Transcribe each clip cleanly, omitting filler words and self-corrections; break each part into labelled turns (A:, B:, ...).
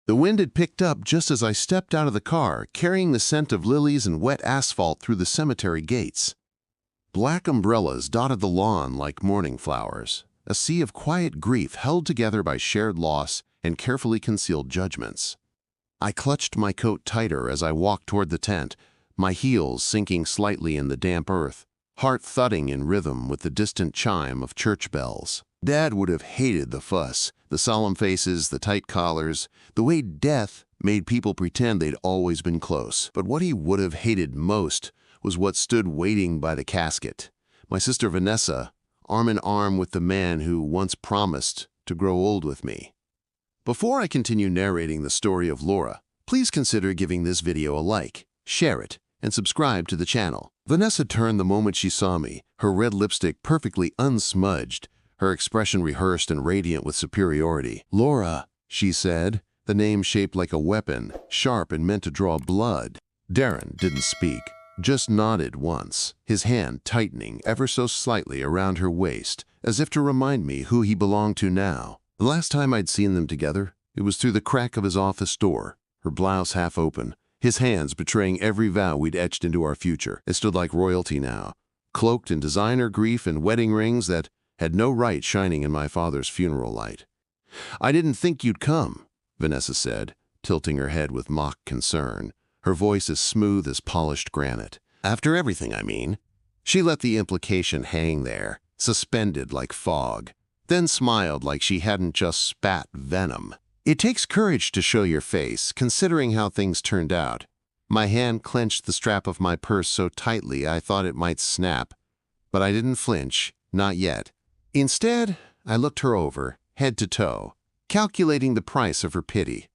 A: The wind had picked up just as I stepped out of the car, carrying the scent of lilies and wet asphalt through the cemetery gates. Black umbrellas dotted the lawn like morning flowers, a sea of quiet grief held together by shared loss and carefully concealed judgments. I clutched my coat tighter as I walked toward the tent, my heels sinking slightly in the damp earth, heart thudding in rhythm with the distant chime of church bells. Dad would have hated the fuss, the solemn faces, the tight collars, the way death made people pretend they'd always been close. But what he would have hated most was what stood waiting by the casket. My sister Vanessa, arm in arm with the man who once promised to grow old with me. Before I continue narrating the story of Laura, please consider giving this video a like, share it, and subscribe to the channel. Vanessa turned the moment she saw me, her red lipstick perfectly unsmudged, her expression rehearsed and radiant with superiority. "Laura," she said, the name shaped like a weapon, sharp and meant to draw blood. Darren didn't speak, just nodded once, his hand tightening ever so slightly around her waist, as if to remind me who he belonged to now. The last time I'd seen them together, it was through the crack of his office door, her blouse half open, his hands betraying every vow we'd etched into our future. It stood like royalty now, cloaked in designer grief and wedding rings that had no right shining in my father's funeral light. "I didn't think you'd come," Vanessa said, tilting her head with mock concern, her voice as smooth as polished granite. "After everything, I mean." She let the implication hang there, suspended like fog, then smiled like she hadn't just spat venom. "It takes courage to show your face, considering how things turned out." My hand clenched the strap of my purse so tightly I thought it might snap, but I didn't flinch, not yet. Instead, I looked her over, head to toe, calculating the price of her pity.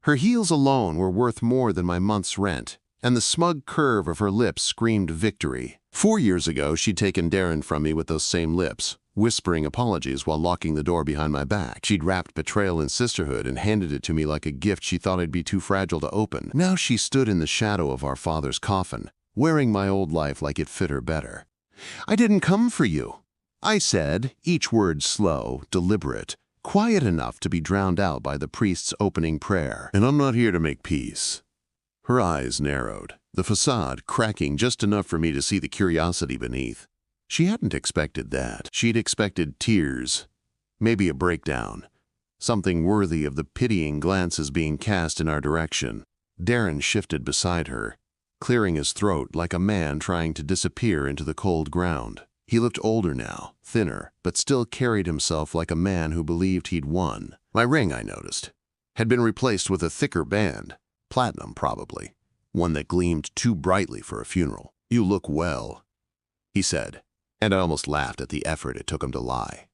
A: Her heels alone were worth more than my month's rent, and the smug curve of her lips screamed victory. 4 years ago, she'd taken Darren from me with those same lips, whispering apologies while locking the door behind my back. She'd wrapped betrayal in sisterhood and handed it to me like a gift she thought I'd be too fragile to open. Now she stood in the shadow of our father's coffin, wearing my old life like it fit her better. "I didn't come for you," I said, each word slow, deliberate, quiet enough to be drowned out by the priest's opening prayer. "And I'm not here to make peace." Her eyes narrowed, the facade cracking just enough for me to see the curiosity beneath. She hadn't expected that. She'd expected tears, maybe a breakdown, something worthy of the pitying glances being cast in our direction. Darren shifted beside her, clearing his throat like a man trying to disappear into the cold ground. He looked older now, thinner, but still carried himself like a man who believed he'd won. My ring, I noticed, had been replaced with a thicker band, platinum probably, one that gleamed too brightly for a funeral. "You look well," he said, and I almost laughed at the effort it took him to lie.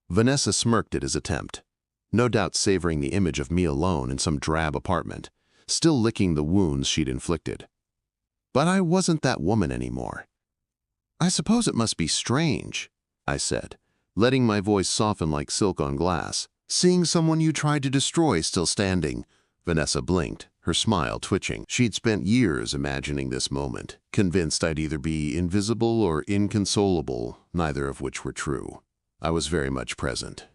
A: Vanessa smirked at his attempt, no doubt savoring the image of me alone in some drab apartment, still licking the wounds she'd inflicted. But I wasn't that woman anymore. "I suppose it must be strange," I said, letting my voice soften like silk on glass. "Seeing someone you tried to destroy still standing." Vanessa blinked, her smile twitching. She'd spent years imagining this moment, convinced I'd either be invisible or inconsolable, neither of which were true. I was very much present.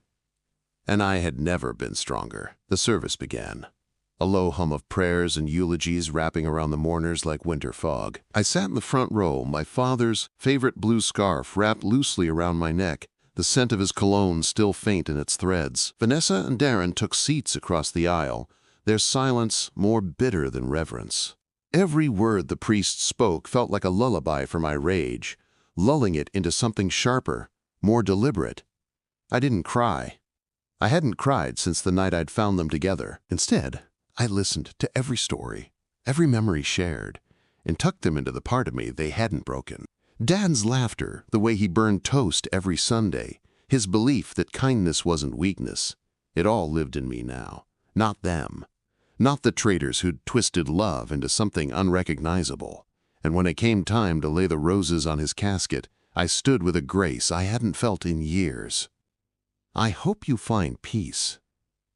A: And I had never been stronger. The service began. A low hum of prayers and eulogies wrapping around the mourners like winter fog. I sat in the front row, my father's favorite blue scarf wrapped loosely around my neck, the scent of his cologne still faint in its threads. Vanessa and Darren took seats across the aisle, their silence more bitter than reverence. Every word the priest spoke felt like a lullaby for my rage, lulling it into something sharper, more deliberate. I didn't cry. I hadn't cried since the night I'd found them together. Instead, I listened to every story, every memory shared, and tucked them into the part of me they hadn't broken. Dad's laughter, the way he burned toast every Sunday, his belief that kindness wasn't weakness, it all lived in me now, not them. Not the traitors who'd twisted love into something unrecognizable. And when it came time to lay the roses on his casket, I stood with a grace I hadn't felt in years. "I hope you find peace,"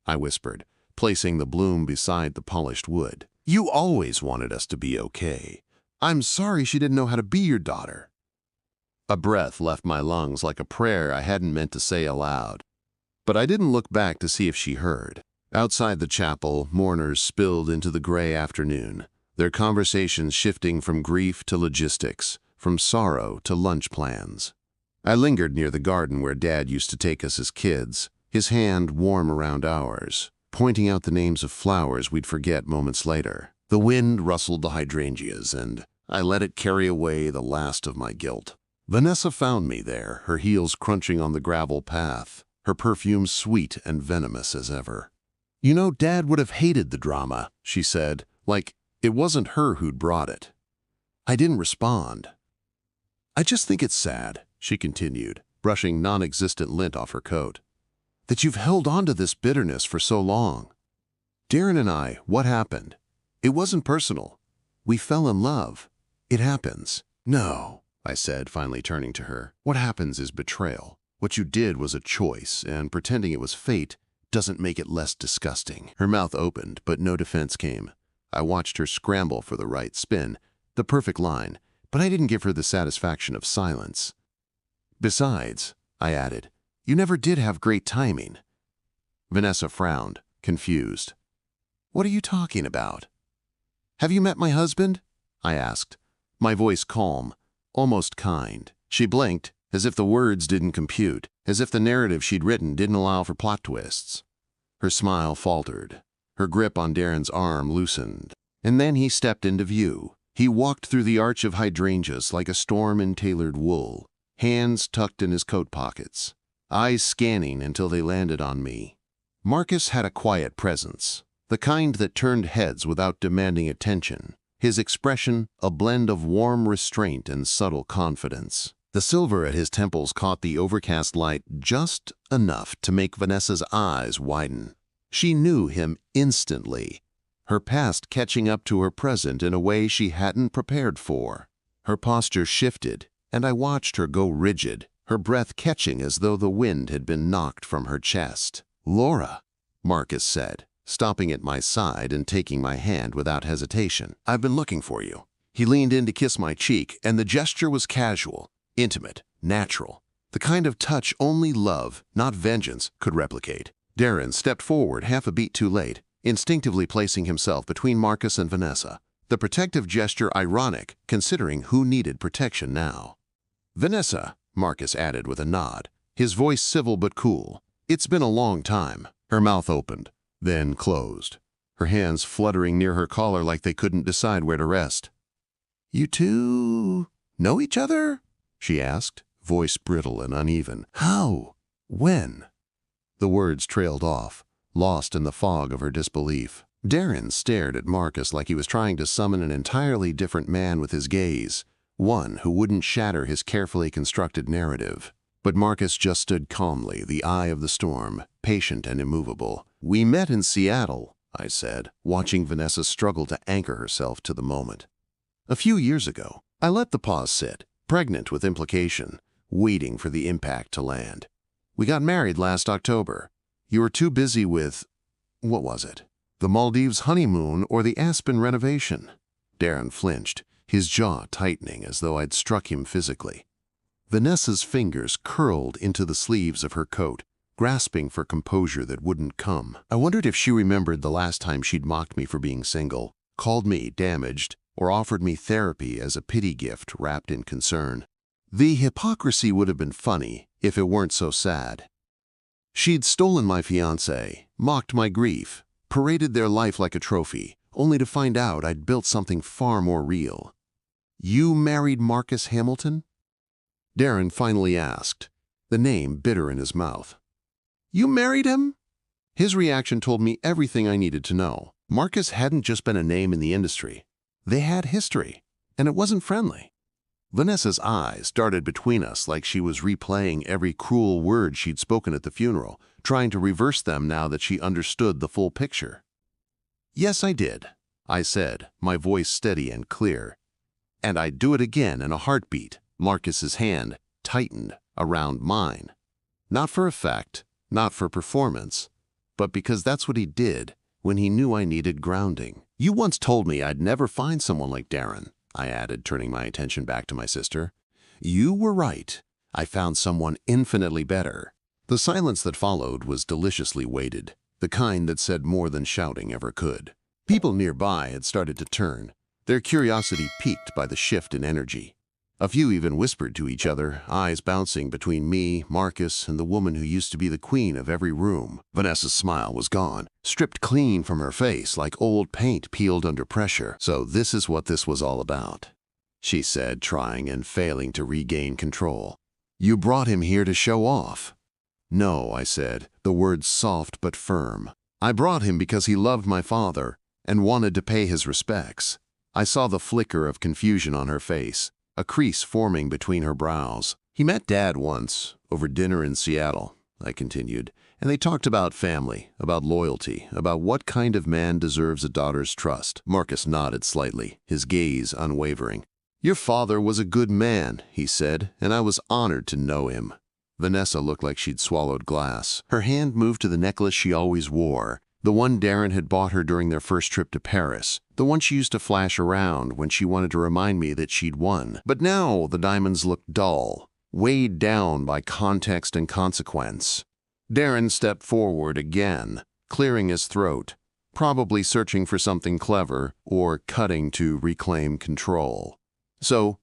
A: I whispered, placing the bloom beside the polished wood. "You always wanted us to be okay. I'm sorry she didn't know how to be your daughter." A breath left my lungs like a prayer I hadn't meant to say aloud. But I didn't look back to see if she heard. Outside the chapel, mourners spilled into the gray afternoon, their conversations shifting from grief to logistics, from sorrow to lunch plans. I lingered near the garden where Dad used to take us as kids, his hand warm around ours, pointing out the names of flowers we'd forget moments later. The wind rustled the hydrangeas, and I let it carry away the last of my guilt. Vanessa found me there, her heels crunching on the gravel path, her perfume sweet and venomous as ever. "You know, Dad would have hated the drama," she said, like it wasn't her who'd brought it. I didn't respond. "I just think it's sad," she continued, brushing non-existent lint off her coat, "that you've held on to this bitterness for so long. Darren and I, what happened? It wasn't personal. We fell in love. It happens." "No," I said, finally turning to her. "What happens is betrayal. What you did was a choice, and pretending it was fate doesn't make it less disgusting." Her mouth opened, but no defense came. I watched her scramble for the right spin, the perfect line, but I didn't give her the satisfaction of silence. "Besides," I added, "you never did have great timing." Vanessa frowned, confused. "What are you talking about?" "Have you met my husband?" I asked, my voice calm, almost kind. She blinked, as if the words didn't compute, as if the narrative she'd written didn't allow for plot twists. Her smile faltered. Her grip on Darren's arm loosened. And then he stepped into view. He walked through the arch of hydrangeas like a storm in tailored wool, hands tucked in his coat pockets, eyes scanning until they landed on me. Marcus had a quiet presence, the kind that turned heads without demanding attention, his expression a blend of warm restraint and subtle confidence. The silver at his temples caught the overcast light just enough to make Vanessa's eyes widen. She knew him instantly, her past catching up to her present in a way she hadn't prepared for. Her posture shifted, and I watched her go rigid, her breath catching as though the wind had been knocked from her chest. "Laura," Marcus said, stopping at my side and taking my hand without hesitation. "I've been looking for you." He leaned in to kiss my cheek, and the gesture was casual, intimate, natural, the kind of touch only love, not vengeance, could replicate. Darren stepped forward half a beat too late, instinctively placing himself between Marcus and Vanessa, the protective gesture ironic considering who needed protection now. "Vanessa," Marcus added with a nod, his voice civil but cool. "It's been a long time." Her mouth opened, then closed, her hands fluttering near her collar like they couldn't decide where to rest. "You two know each other?" she asked, voice brittle and uneven. "How? When?" The words trailed off, lost in the fog of her disbelief. Darren stared at Marcus like he was trying to summon an entirely different man with his gaze, one who wouldn't shatter his carefully constructed narrative. But Marcus just stood calmly, the eye of the storm, patient and immovable. "We met in Seattle," I said, watching Vanessa struggle to anchor herself to the moment. "A few years ago." I let the pause sit, pregnant with implication, waiting for the impact to land. "We got married last October. You were too busy with, what was it? The Maldives honeymoon or the Aspen renovation?" Darren flinched, his jaw tightening as though I'd struck him physically. Vanessa's fingers curled into the sleeves of her coat, grasping for composure that wouldn't come. I wondered if she remembered the last time she'd mocked me for being single, called me damaged, or offered me therapy as a pity gift wrapped in concern. The hypocrisy would have been funny if it weren't so sad. She'd stolen my fiancé, mocked my grief, paraded their life like a trophy, only to find out I'd built something far more real. "You married Marcus Hamilton?" Darren finally asked, the name bitter in his mouth. "You married him?" His reaction told me everything I needed to know. Marcus hadn't just been a name in the industry. They had history, and it wasn't friendly. Vanessa's eyes darted between us like she was replaying every cruel word she'd spoken at the funeral, trying to reverse them now that she understood the full picture. "Yes, I did," I said, my voice steady and clear. "And I'd do it again in a heartbeat." Marcus's hand tightened around mine. Not for effect, not for performance, but because that's what he did when he knew I needed grounding. "You once told me I'd never find someone like Darren," I added, turning my attention back to my sister. "You were right. I found someone infinitely better." The silence that followed was deliciously weighted. the kind that said more than shouting ever could. People nearby had started to turn, their curiosity piqued by the shift in energy. A few even whispered to each other, eyes bouncing between me, Marcus, and the woman who used to be the queen of every room. Vanessa's smile was gone, stripped clean from her face like old paint peeled under pressure. "So this is what this was all about," she said, trying and failing to regain control. "You brought him here to show off." "No," I said, the words soft but firm. "I brought him because he loved my father and wanted to pay his respects." I saw the flicker of confusion on her face, a crease forming between her brows. "He met Dad once, over dinner in Seattle," I continued, "and they talked about family, about loyalty, about what kind of man deserves a daughter's trust." Marcus nodded slightly, his gaze unwavering. "Your father was a good man," he said, "and I was honored to know him." Vanessa looked like she'd swallowed glass. Her hand moved to the necklace she always wore, the one Darren had bought her during their first trip to Paris, the one she used to flash around when she wanted to remind me that she'd won. But now the diamonds looked dull, weighed down by context and consequence. Darren stepped forward again, clearing his throat, probably searching for something clever or cutting to reclaim control. "So,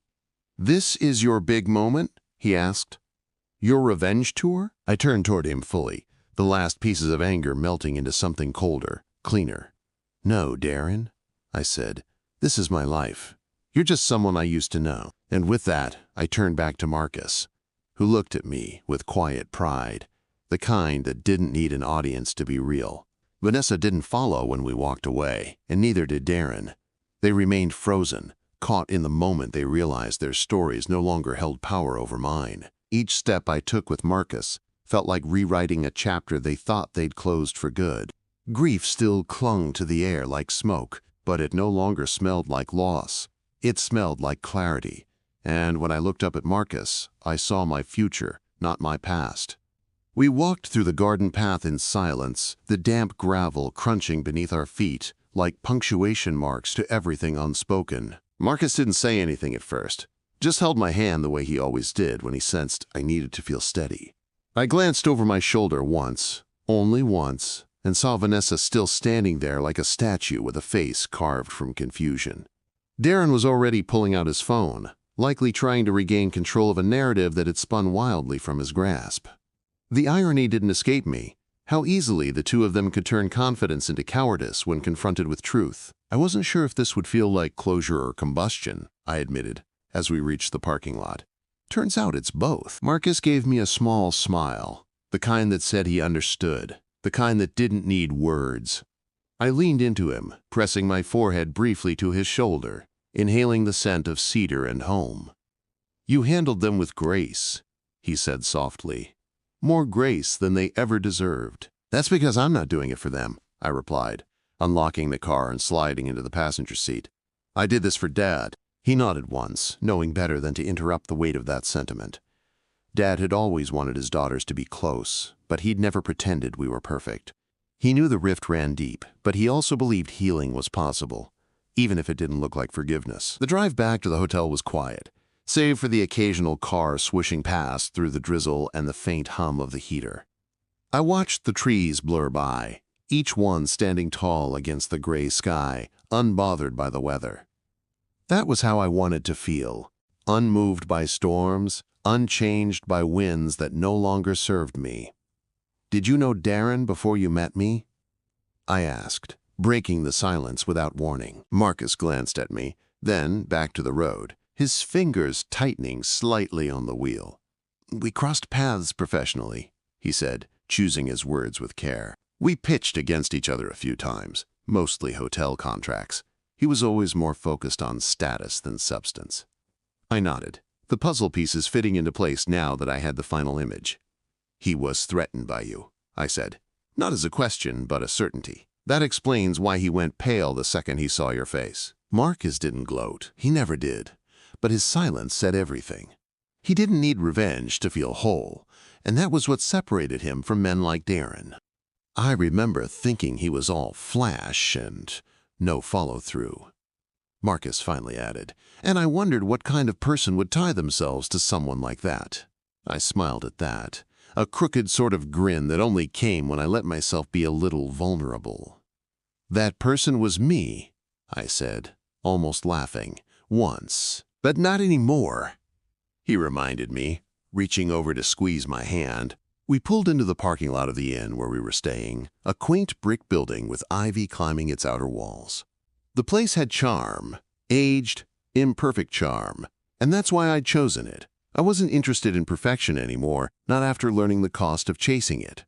A: this is your big moment?" he asked. "Your revenge tour?" I turned toward him fully, the last pieces of anger melting into something colder, cleaner. "No, Darren," I said. "This is my life. You're just someone I used to know." And with that, I turned back to Marcus, who looked at me with quiet pride, the kind that didn't need an audience to be real. Vanessa didn't follow when we walked away, and neither did Darren. They remained frozen, caught in the moment they realized their stories no longer held power over mine. Each step I took with Marcus felt like rewriting a chapter they thought they'd closed for good. Grief still clung to the air like smoke, but it no longer smelled like loss. It smelled like clarity. And when I looked up at Marcus, I saw my future, not my past. We walked through the garden path in silence, the damp gravel crunching beneath our feet like punctuation marks to everything unspoken. Marcus didn't say anything at first, just held my hand the way he always did when he sensed I needed to feel steady. I glanced over my shoulder once, only once, and saw Vanessa still standing there like a statue with a face carved from confusion. Darren was already pulling out his phone, likely trying to regain control of a narrative that had spun wildly from his grasp. The irony didn't escape me, how easily the two of them could turn confidence into cowardice when confronted with truth. I wasn't sure if this would feel like closure or combustion, I admitted, as we reached the parking lot. Turns out it's both. Marcus gave me a small smile, the kind that said he understood, the kind that didn't need words. I leaned into him, pressing my forehead briefly to his shoulder, inhaling the scent of cedar and home. "You handled them with grace," he said softly. "More grace than they ever deserved." "That's because I'm not doing it for them," I replied, unlocking the car and sliding into the passenger seat. "I did this for Dad." He nodded once, knowing better than to interrupt the weight of that sentiment. Dad had always wanted his daughters to be close, but he'd never pretended we were perfect. He knew the rift ran deep, but he also believed healing was possible, even if it didn't look like forgiveness. The drive back to the hotel was quiet, save for the occasional car swishing past through the drizzle and the faint hum of the heater. I watched the trees blur by, each one standing tall against the gray sky, unbothered by the weather. That was how I wanted to feel, unmoved by storms, unchanged by winds that no longer served me. "Did you know Darren before you met me?" I asked, breaking the silence without warning. Marcus glanced at me, then back to the road, his fingers tightening slightly on the wheel. "We crossed paths professionally," he said, choosing his words with care. "We pitched against each other a few times, mostly hotel contracts. He was always more focused on status than substance." I nodded, the puzzle pieces fitting into place now that I had the final image. "He was threatened by you," I said, not as a question, but a certainty. "That explains why he went pale the second he saw your face." Marcus didn't gloat, he never did, but his silence said everything. He didn't need revenge to feel whole, and that was what separated him from men like Darren. I remember thinking he was all flash and no follow-through. Marcus finally added, and I wondered what kind of person would tie themselves to someone like that. I smiled at that, a crooked sort of grin that only came when I let myself be a little vulnerable. "That person was me," I said, almost laughing. "Once, but not anymore," he reminded me, reaching over to squeeze my hand. We pulled into the parking lot of the inn where we were staying, a quaint brick building with ivy climbing its outer walls. The place had charm, aged, imperfect charm, and that's why I'd chosen it. I wasn't interested in perfection anymore, not after learning the cost of chasing it.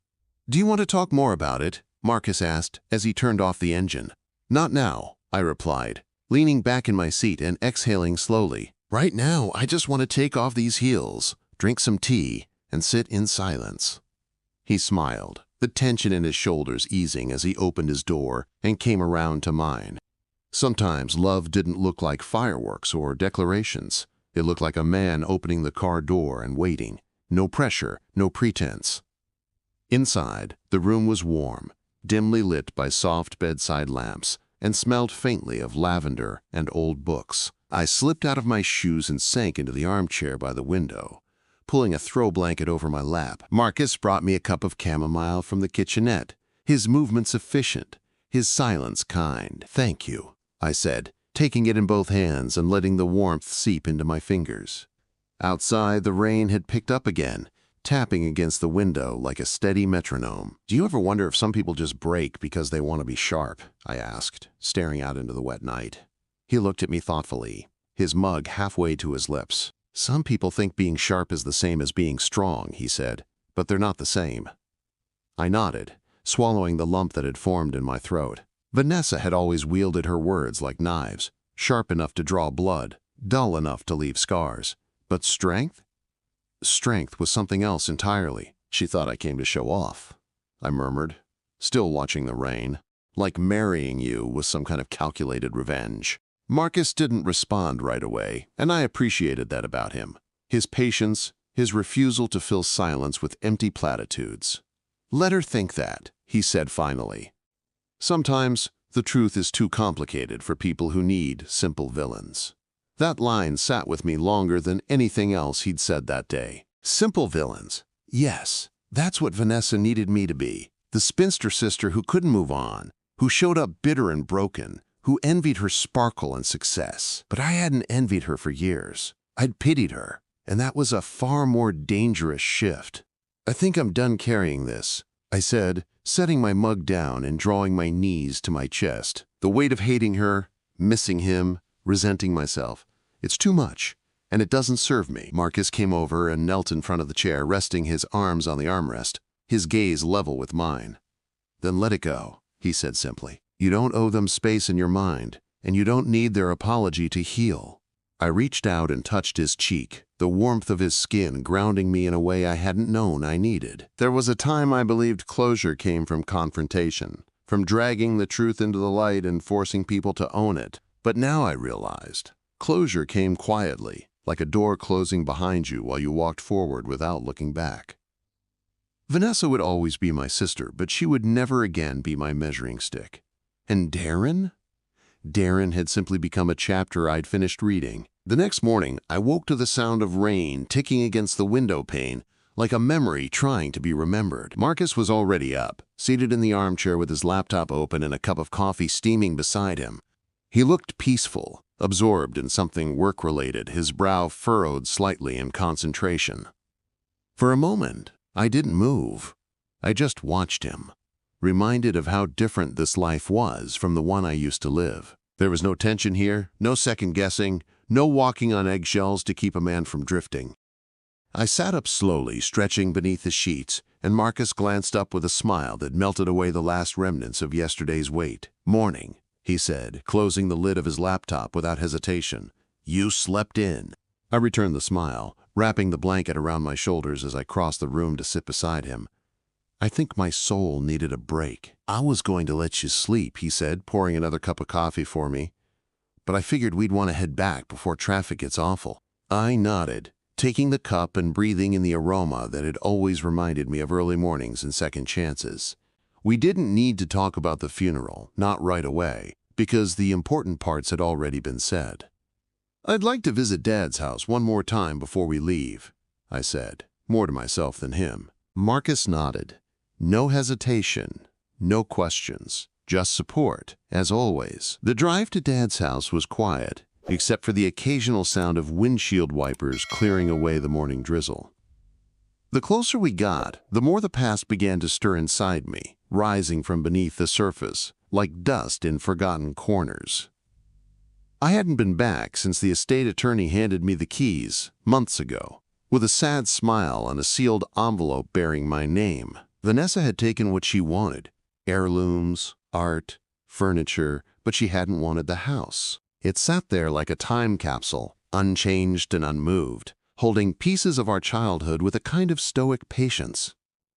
A: "Do you want to talk more about it?" Marcus asked as he turned off the engine. "Not now," I replied, leaning back in my seat and exhaling slowly. "Right now, I just want to take off these heels, drink some tea, and sit in silence." He smiled, the tension in his shoulders easing as he opened his door and came around to mine. Sometimes love didn't look like fireworks or declarations. It looked like a man opening the car door and waiting. No pressure, no pretense. Inside, the room was warm, dimly lit by soft bedside lamps, and smelled faintly of lavender and old books. I slipped out of my shoes and sank into the armchair by the window, pulling a throw blanket over my lap. Marcus brought me a cup of chamomile from the kitchenette, his movements efficient, his silence kind. "Thank you," I said, taking it in both hands and letting the warmth seep into my fingers. Outside, the rain had picked up again, tapping against the window like a steady metronome. "Do you ever wonder if some people just break because they want to be sharp?" I asked, staring out into the wet night. He looked at me thoughtfully, his mug halfway to his lips. "Some people think being sharp is the same as being strong," he said, "but they're not the same." I nodded, swallowing the lump that had formed in my throat. Vanessa had always wielded her words like knives, sharp enough to draw blood, dull enough to leave scars. But strength? Strength was something else entirely. "She thought I came to show off," I murmured, still watching the rain. "Like marrying you was some kind of calculated revenge." Marcus didn't respond right away, and I appreciated that about him. His patience, his refusal to fill silence with empty platitudes. "Let her think that," he said finally. "Sometimes the truth is too complicated for people who need simple villains." That line sat with me longer than anything else he'd said that day. Simple villains. Yes, that's what Vanessa needed me to be. The spinster sister who couldn't move on, who showed up bitter and broken, who envied her sparkle and success. But I hadn't envied her for years. I'd pitied her, and that was a far more dangerous shift. "I think I'm done carrying this," I said, setting my mug down and drawing my knees to my chest. The weight of hating her, missing him, resenting myself. It's too much, and it doesn't serve me. Marcus came over and knelt in front of the chair, resting his arms on the armrest, his gaze level with mine. "Then let it go," he said simply. "You don't owe them space in your mind, and you don't need their apology to heal." I reached out and touched his cheek, the warmth of his skin grounding me in a way I hadn't known I needed. There was a time I believed closure came from confrontation, from dragging the truth into the light and forcing people to own it. But now I realized closure came quietly, like a door closing behind you while you walked forward without looking back. Vanessa would always be my sister, but she would never again be my measuring stick. And Darren? Darren had simply become a chapter I'd finished reading. The next morning, I woke to the sound of rain ticking against the window pane, like a memory trying to be remembered. Marcus was already up, seated in the armchair with his laptop open and a cup of coffee steaming beside him. He looked peaceful, absorbed in something work-related, his brow furrowed slightly in concentration. For a moment, I didn't move. I just watched him, reminded of how different this life was from the one I used to live. There was no tension here, no second-guessing, no walking on eggshells to keep a man from drifting. I sat up slowly, stretching beneath the sheets, and Marcus glanced up with a smile that melted away the last remnants of yesterday's weight. "Morning," he said, closing the lid of his laptop without hesitation. "You slept in." I returned the smile, wrapping the blanket around my shoulders as I crossed the room to sit beside him. I think my soul needed a break. "I was going to let you sleep," he said, pouring another cup of coffee for me. "But I figured we'd want to head back before traffic gets awful." I nodded, taking the cup and breathing in the aroma that had always reminded me of early mornings and second chances. We didn't need to talk about the funeral, not right away, because the important parts had already been said. "I'd like to visit Dad's house one more time before we leave," I said, more to myself than him. Marcus nodded. No hesitation, no questions, just support, as always. The drive to Dad's house was quiet, except for the occasional sound of windshield wipers clearing away the morning drizzle. The closer we got, the more the past began to stir inside me, rising from beneath the surface, like dust in forgotten corners. I hadn't been back since the estate attorney handed me the keys, months ago, with a sad smile and a sealed envelope bearing my name. Vanessa had taken what she wanted, heirlooms, art, furniture, but she hadn't wanted the house. It sat there like a time capsule, unchanged and unmoved, holding pieces of our childhood with a kind of stoic patience.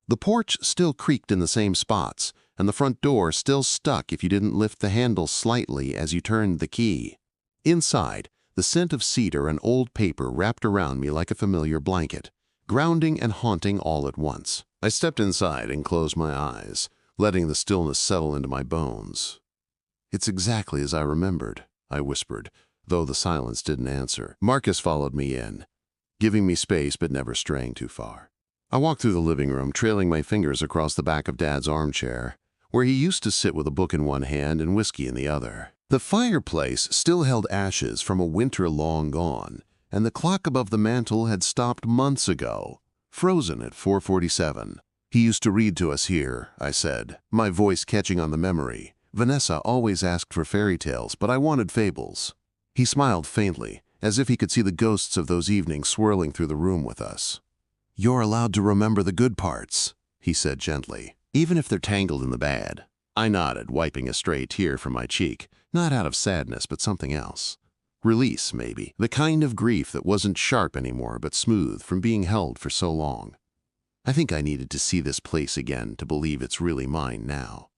A: The porch still creaked in the same spots, and the front door still stuck if you didn't lift the handle slightly as you turned the key. Inside, the scent of cedar and old paper wrapped around me like a familiar blanket, grounding and haunting all at once. I stepped inside and closed my eyes, letting the stillness settle into my bones. "It's exactly as I remembered," I whispered, though the silence didn't answer. Marcus followed me in, giving me space but never straying too far. I walked through the living room, trailing my fingers across the back of Dad's armchair, where he used to sit with a book in one hand and whiskey in the other. The fireplace still held ashes from a winter long gone, and the clock above the mantel had stopped months ago, frozen at 4:47. "He used to read to us here," I said, my voice catching on the memory. "Vanessa always asked for fairy tales, but I wanted fables." He smiled faintly, as if he could see the ghosts of those evenings swirling through the room with us. "You're allowed to remember the good parts," he said gently, "even if they're tangled in the bad." I nodded, wiping a stray tear from my cheek, not out of sadness, but something else. Release, maybe. The kind of grief that wasn't sharp anymore, but smooth from being held for so long. I think I needed to see this place again to believe it's really mine now.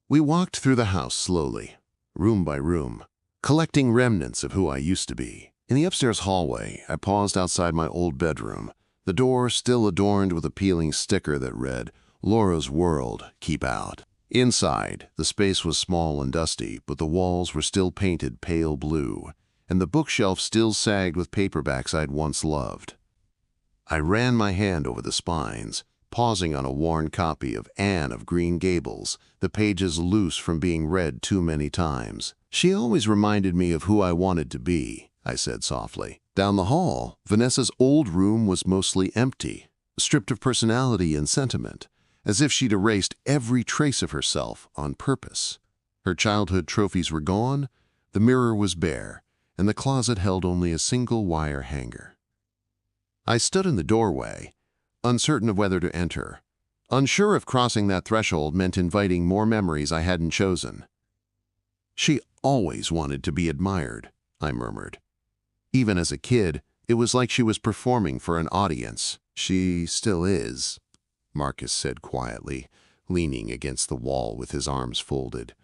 A: We walked through the house slowly, room by room, collecting remnants of who I used to be. In the upstairs hallway, I paused outside my old bedroom, the door still adorned with a peeling sticker that read, "Laura's World, keep out." Inside, the space was small and dusty, but the walls were still painted pale blue, and the bookshelf still sagged with paperbacks I'd once loved. I ran my hand over the spines, pausing on a worn copy of Anne of Green Gables, the pages loose from being read too many times. "She always reminded me of who I wanted to be," I said softly. Down the hall, Vanessa's old room was mostly empty, stripped of personality and sentiment, as if she'd erased every trace of herself on purpose. Her childhood trophies were gone, the mirror was bare, and the closet held only a single wire hanger. I stood in the doorway, uncertain of whether to enter, unsure if crossing that threshold meant inviting more memories I hadn't chosen. "She always wanted to be admired," I murmured. "Even as a kid, it was like she was performing for an audience." "She still is," Marcus said quietly, leaning against the wall with his arms folded.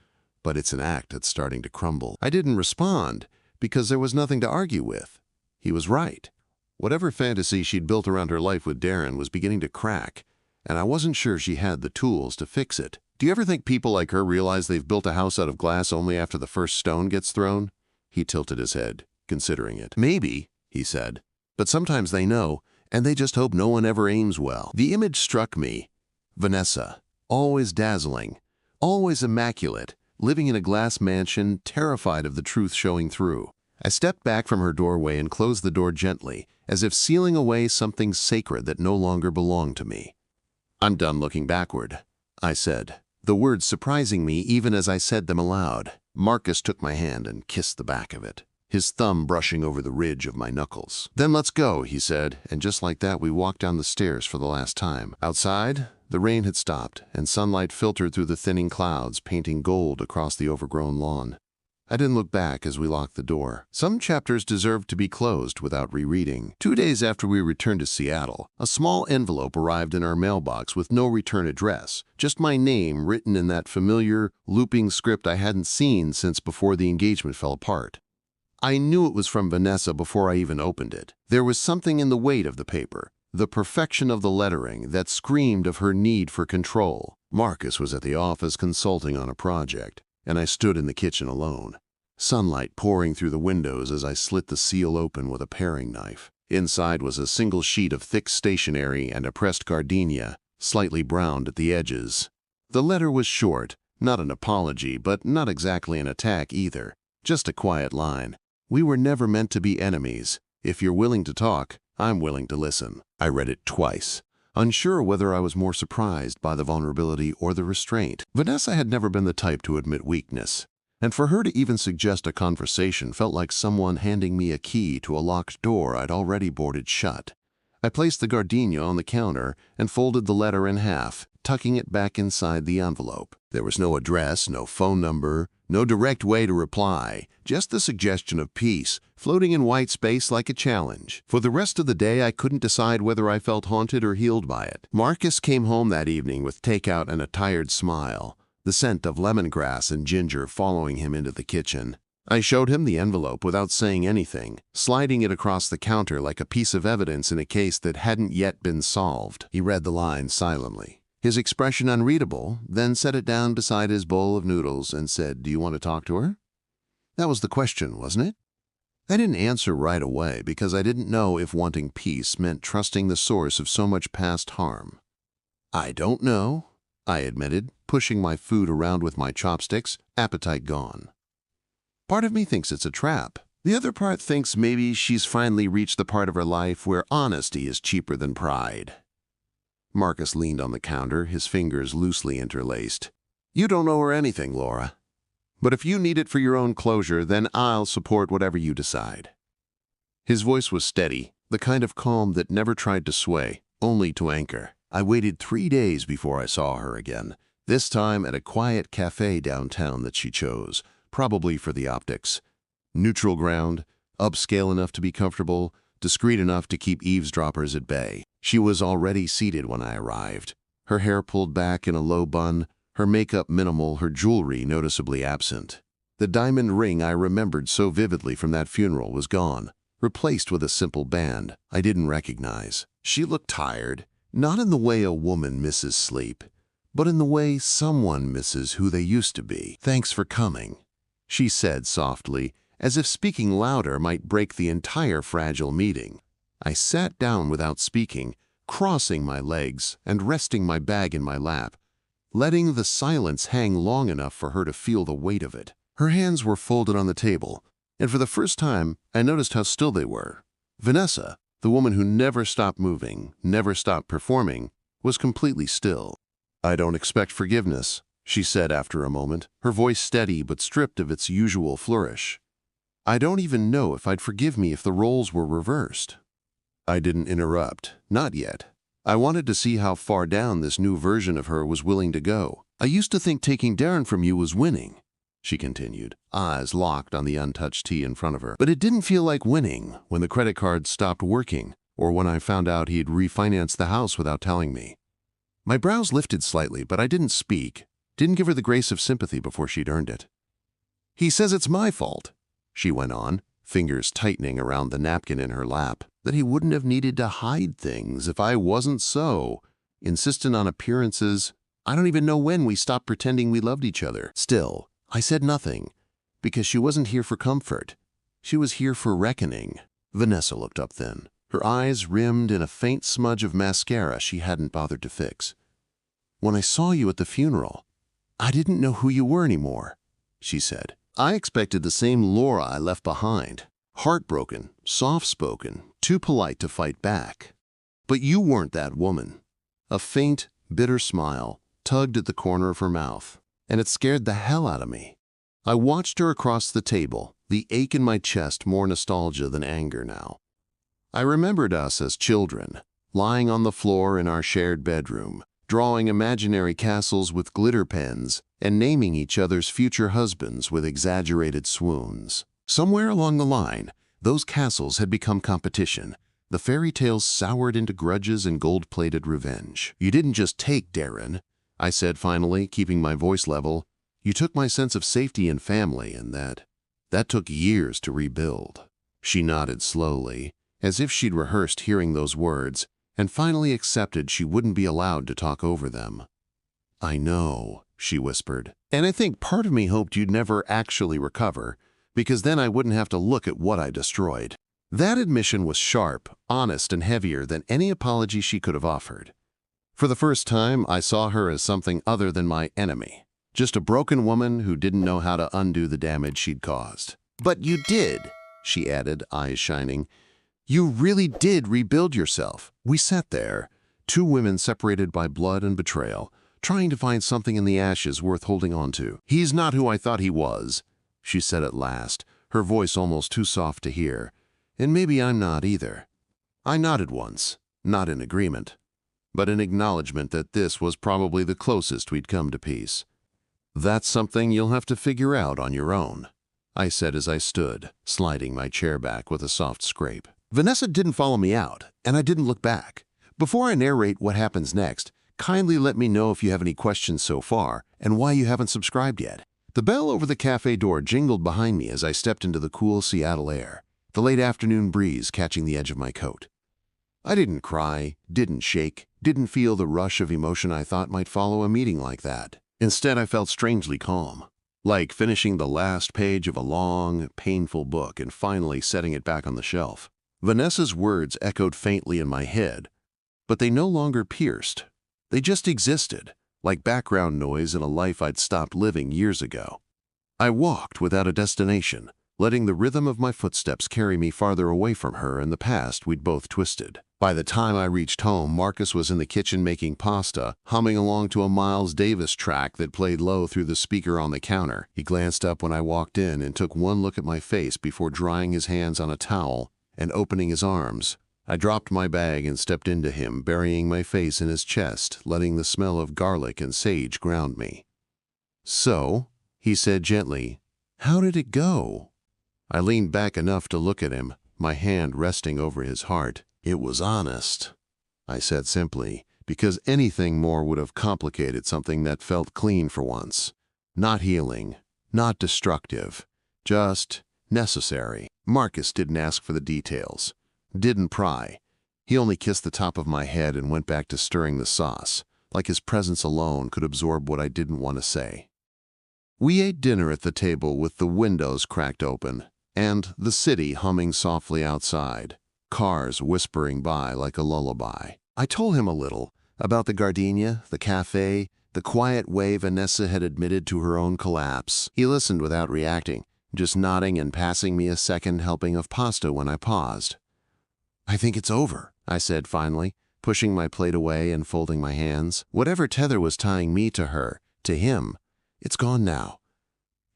A: "But it's an act that's starting to crumble." I didn't respond, because there was nothing to argue with. He was right. Whatever fantasy she'd built around her life with Darren was beginning to crack, and I wasn't sure she had the tools to fix it. "Do you ever think people like her realize they've built a house out of glass only after the first stone gets thrown?" He tilted his head, considering it. "Maybe," he said, "but sometimes they know, and they just hope no one ever aims well." The image struck me. Vanessa, always dazzling, always immaculate, living in a glass mansion, terrified of the truth showing through. I stepped back from her doorway and closed the door gently, as if sealing away something sacred that no longer belonged to me. "I'm done looking backward," I said, the words surprising me even as I said them aloud. Marcus took my hand and kissed the back of it, his thumb brushing over the ridge of my knuckles. "Then let's go," he said, and just like that we walked down the stairs for the last time. Outside, the rain had stopped, and sunlight filtered through the thinning clouds, painting gold across the overgrown lawn. I didn't look back as we locked the door. Some chapters deserved to be closed without rereading. 2 days after we returned to Seattle, a small envelope arrived in our mailbox with no return address, just my name written in that familiar, looping script I hadn't seen since before the engagement fell apart. I knew it was from Vanessa before I even opened it. There was something in the weight of the paper, the perfection of the lettering, that screamed of her need for control. Marcus was at the office consulting on a project, and I stood in the kitchen alone, sunlight pouring through the windows as I slit the seal open with a paring knife. Inside was a single sheet of thick stationery and a pressed gardenia, slightly browned at the edges. The letter was short, not an apology, but not exactly an attack either. Just a quiet line. "We were never meant to be enemies. If you're willing to talk, I'm willing to listen." I read it twice, unsure whether I was more surprised by the vulnerability or the restraint. Vanessa had never been the type to admit weakness, and for her to even suggest a conversation felt like someone handing me a key to a locked door I'd already boarded shut. I placed the gardenia on the counter and folded the letter in half, tucking it back inside the envelope. There was no address, no phone number, no direct way to reply, just the suggestion of peace, floating in white space like a challenge. For the rest of the day, I couldn't decide whether I felt haunted or healed by it. Marcus came home that evening with takeout and a tired smile, the scent of lemongrass and ginger following him into the kitchen. I showed him the envelope without saying anything, sliding it across the counter like a piece of evidence in a case that hadn't yet been solved. He read the line silently, his expression unreadable, then set it down beside his bowl of noodles and said, "Do you want to talk to her?" That was the question, wasn't it? I didn't answer right away because I didn't know if wanting peace meant trusting the source of so much past harm. "I don't know," I admitted, pushing my food around with my chopsticks, appetite gone. Part of me thinks it's a trap. The other part thinks maybe she's finally reached the part of her life where honesty is cheaper than pride. Marcus leaned on the counter, his fingers loosely interlaced. "You don't owe her anything, Laura. But if you need it for your own closure, then I'll support whatever you decide." His voice was steady, the kind of calm that never tried to sway, only to anchor. I waited 3 days before I saw her again, this time at a quiet cafe downtown that she chose, probably for the optics. Neutral ground, upscale enough to be comfortable, discreet enough to keep eavesdroppers at bay. She was already seated when I arrived, her hair pulled back in a low bun, her makeup minimal, her jewelry noticeably absent. The diamond ring I remembered so vividly from that funeral was gone, replaced with a simple band I didn't recognize. She looked tired, not in the way a woman misses sleep, but in the way someone misses who they used to be. "Thanks for coming," she said softly, as if speaking louder might break the entire fragile meeting. I sat down without speaking, crossing my legs and resting my bag in my lap, letting the silence hang long enough for her to feel the weight of it. Her hands were folded on the table, and for the first time, I noticed how still they were. Vanessa, the woman who never stopped moving, never stopped performing, was completely still. "I don't expect forgiveness," she said after a moment, her voice steady but stripped of its usual flourish. "I don't even know if I'd forgive me if the roles were reversed." I didn't interrupt, not yet. I wanted to see how far down this new version of her was willing to go. "I used to think taking Darren from you was winning," she continued, eyes locked on the untouched tea in front of her. "But it didn't feel like winning when the credit card stopped working or when I found out he'd refinanced the house without telling me." My brows lifted slightly, but I didn't speak, didn't give her the grace of sympathy before she'd earned it. "He says it's my fault," she went on, fingers tightening around the napkin in her lap, "that he wouldn't have needed to hide things if I wasn't so insistent on appearances. I don't even know when we stopped pretending we loved each other." Still, I said nothing, because she wasn't here for comfort. She was here for reckoning. Vanessa looked up then, her eyes rimmed in a faint smudge of mascara she hadn't bothered to fix. "When I saw you at the funeral, I didn't know who you were anymore," she said. "I expected the same Laura I left behind, heartbroken, soft-spoken, too polite to fight back. But you weren't that woman." A faint, bitter smile tugged at the corner of her mouth, and it scared the hell out of me. I watched her across the table, the ache in my chest more nostalgia than anger now. I remembered us as children, lying on the floor in our shared bedroom, drawing imaginary castles with glitter pens and naming each other's future husbands with exaggerated swoons. Somewhere along the line, those castles had become competition. The fairy tales soured into grudges and gold-plated revenge. "You didn't just take Darren," I said finally, keeping my voice level. "You took my sense of safety and family, and that took years to rebuild." She nodded slowly, as if she'd rehearsed hearing those words, and finally accepted she wouldn't be allowed to talk over them. "I know," she whispered, "and I think part of me hoped you'd never actually recover, because then I wouldn't have to look at what I destroyed." That admission was sharp, honest, and heavier than any apology she could have offered. For the first time, I saw her as something other than my enemy. Just a broken woman who didn't know how to undo the damage she'd caused. "But you did," she added, eyes shining. "You really did rebuild yourself." We sat there, two women separated by blood and betrayal, trying to find something in the ashes worth holding on to. "He's not who I thought he was," she said at last, her voice almost too soft to hear. "And maybe I'm not either." I nodded once, not in agreement, but in acknowledgement that this was probably the closest we'd come to peace. "That's something you'll have to figure out on your own," I said as I stood, sliding my chair back with a soft scrape. Vanessa didn't follow me out, and I didn't look back. Before I narrate what happens next, kindly let me know if you have any questions so far and why you haven't subscribed yet. The bell over the cafe door jingled behind me as I stepped into the cool Seattle air, the late afternoon breeze catching the edge of my coat. I didn't cry, didn't shake, didn't feel the rush of emotion I thought might follow a meeting like that. Instead, I felt strangely calm, like finishing the last page of a long, painful book and finally setting it back on the shelf. Vanessa's words echoed faintly in my head, but they no longer pierced. They just existed, like background noise in a life I'd stopped living years ago. I walked without a destination, letting the rhythm of my footsteps carry me farther away from her and the past we'd both twisted. By the time I reached home, Marcus was in the kitchen making pasta, humming along to a Miles Davis track that played low through the speaker on the counter. He glanced up when I walked in and took one look at my face before drying his hands on a towel and opening his arms. I dropped my bag and stepped into him, burying my face in his chest, letting the smell of garlic and sage ground me. "So," he said gently, "how did it go?" I leaned back enough to look at him, my hand resting over his heart. "It was honest," I said simply, because anything more would have complicated something that felt clean for once. Not healing, not destructive, just necessary. Marcus didn't ask for the details, didn't pry. He only kissed the top of my head and went back to stirring the sauce, like his presence alone could absorb what I didn't want to say. We ate dinner at the table with the windows cracked open, and the city humming softly outside, cars whispering by like a lullaby. I told him a little about the gardenia, the cafe, the quiet way Vanessa had admitted to her own collapse. He listened without reacting, just nodding and passing me a second helping of pasta when I paused. "I think it's over," I said finally, pushing my plate away and folding my hands. Whatever tether was tying me to her, to him, it's gone now.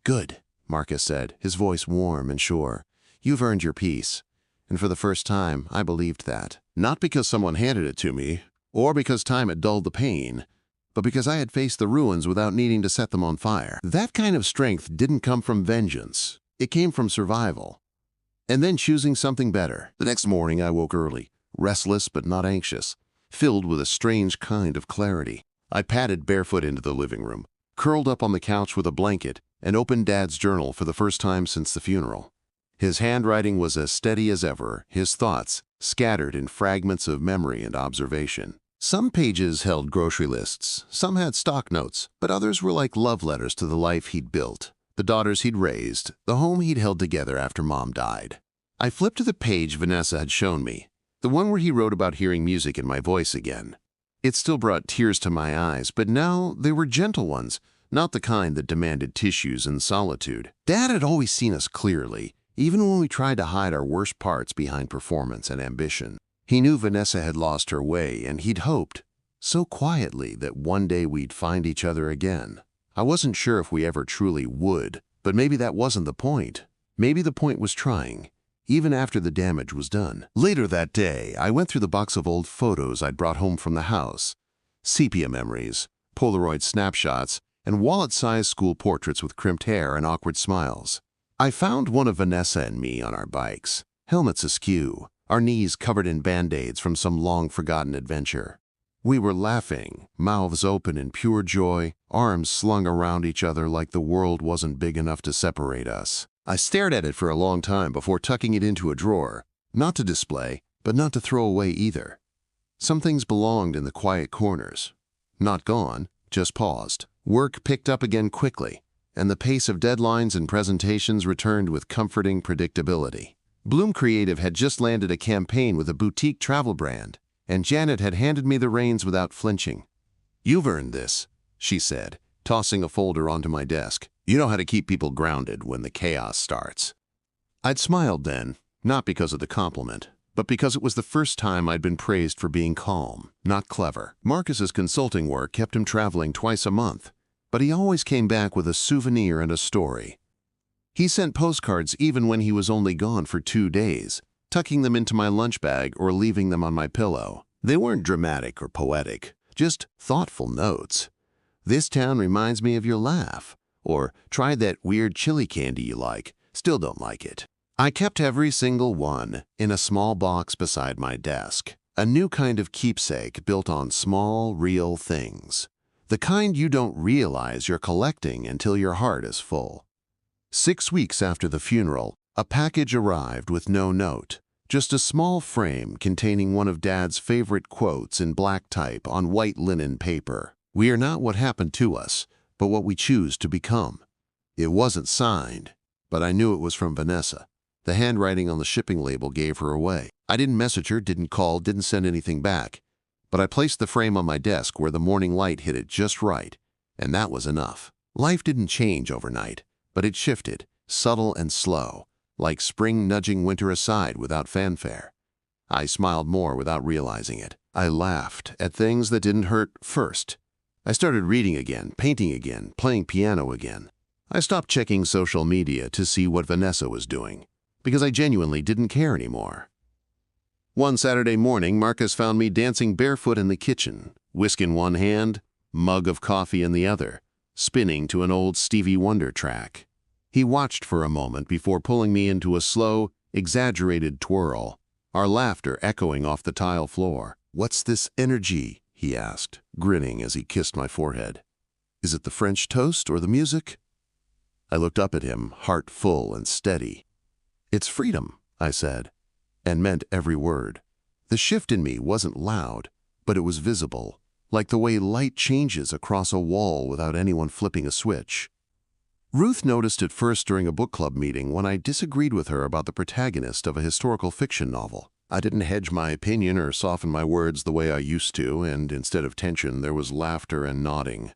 A: "Good," Marcus said, his voice warm and sure. "You've earned your peace." And for the first time, I believed that. Not because someone handed it to me, or because time had dulled the pain, but because I had faced the ruins without needing to set them on fire. That kind of strength didn't come from vengeance. It came from survival. And then choosing something better. The next morning, I woke early, restless but not anxious, filled with a strange kind of clarity. I padded barefoot into the living room, curled up on the couch with a blanket, and opened Dad's journal for the first time since the funeral. His handwriting was as steady as ever, his thoughts scattered in fragments of memory and observation. Some pages held grocery lists, some had stock notes, but others were like love letters to the life he'd built, the daughters he'd raised, the home he'd held together after Mom died. I flipped to the page Vanessa had shown me, the one where he wrote about hearing music in my voice again. It still brought tears to my eyes, but now they were gentle ones, not the kind that demanded tissues and solitude. Dad had always seen us clearly, even when we tried to hide our worst parts behind performance and ambition. He knew Vanessa had lost her way, and he'd hoped, so quietly, that one day we'd find each other again. I wasn't sure if we ever truly would, but maybe that wasn't the point. Maybe the point was trying, even after the damage was done. Later that day, I went through the box of old photos I'd brought home from the house. Sepia memories, Polaroid snapshots, and wallet-sized school portraits with crimped hair and awkward smiles. I found one of Vanessa and me on our bikes, helmets askew, our knees covered in Band-Aids from some long-forgotten adventure. We were laughing, mouths open in pure joy, arms slung around each other like the world wasn't big enough to separate us. I stared at it for a long time before tucking it into a drawer, not to display, but not to throw away either. Some things belonged in the quiet corners. Not gone, just paused. Work picked up again quickly, and the pace of deadlines and presentations returned with comforting predictability. Bloom Creative had just landed a campaign with a boutique travel brand, and Janet had handed me the reins without flinching. "You've earned this," she said, tossing a folder onto my desk. "You know how to keep people grounded when the chaos starts." I'd smiled then, not because of the compliment, but because it was the first time I'd been praised for being calm, not clever. Marcus's consulting work kept him traveling twice a month, but he always came back with a souvenir and a story. He sent postcards even when he was only gone for 2 days, tucking them into my lunch bag or leaving them on my pillow. They weren't dramatic or poetic, just thoughtful notes. "This town reminds me of your laugh," or "Tried that weird chili candy you like, still don't like it." I kept every single one in a small box beside my desk, a new kind of keepsake built on small, real things. The kind you don't realize you're collecting until your heart is full. 6 weeks after the funeral, a package arrived with no note, just a small frame containing one of Dad's favorite quotes in black type on white linen paper. "We are not what happened to us, but what we choose to become." It wasn't signed, but I knew it was from Vanessa. The handwriting on the shipping label gave her away. I didn't message her, didn't call, didn't send anything back, but I placed the frame on my desk where the morning light hit it just right, and that was enough. Life didn't change overnight, but it shifted, subtle and slow, like spring nudging winter aside without fanfare. I smiled more without realizing it. I laughed at things that didn't hurt first. I started reading again, painting again, playing piano again. I stopped checking social media to see what Vanessa was doing, because I genuinely didn't care anymore. One Saturday morning, Marcus found me dancing barefoot in the kitchen, whisk in one hand, mug of coffee in the other, spinning to an old Stevie Wonder track. He watched for a moment before pulling me into a slow, exaggerated twirl, our laughter echoing off the tile floor. "What's this energy?" he asked, grinning as he kissed my forehead. "Is it the French toast or the music?" I looked up at him, heart full and steady. "It's freedom," I said, and meant every word. The shift in me wasn't loud, but it was visible, like the way light changes across a wall without anyone flipping a switch. Ruth noticed it first during a book club meeting when I disagreed with her about the protagonist of a historical fiction novel. I didn't hedge my opinion or soften my words the way I used to, and instead of tension, there was laughter and nodding.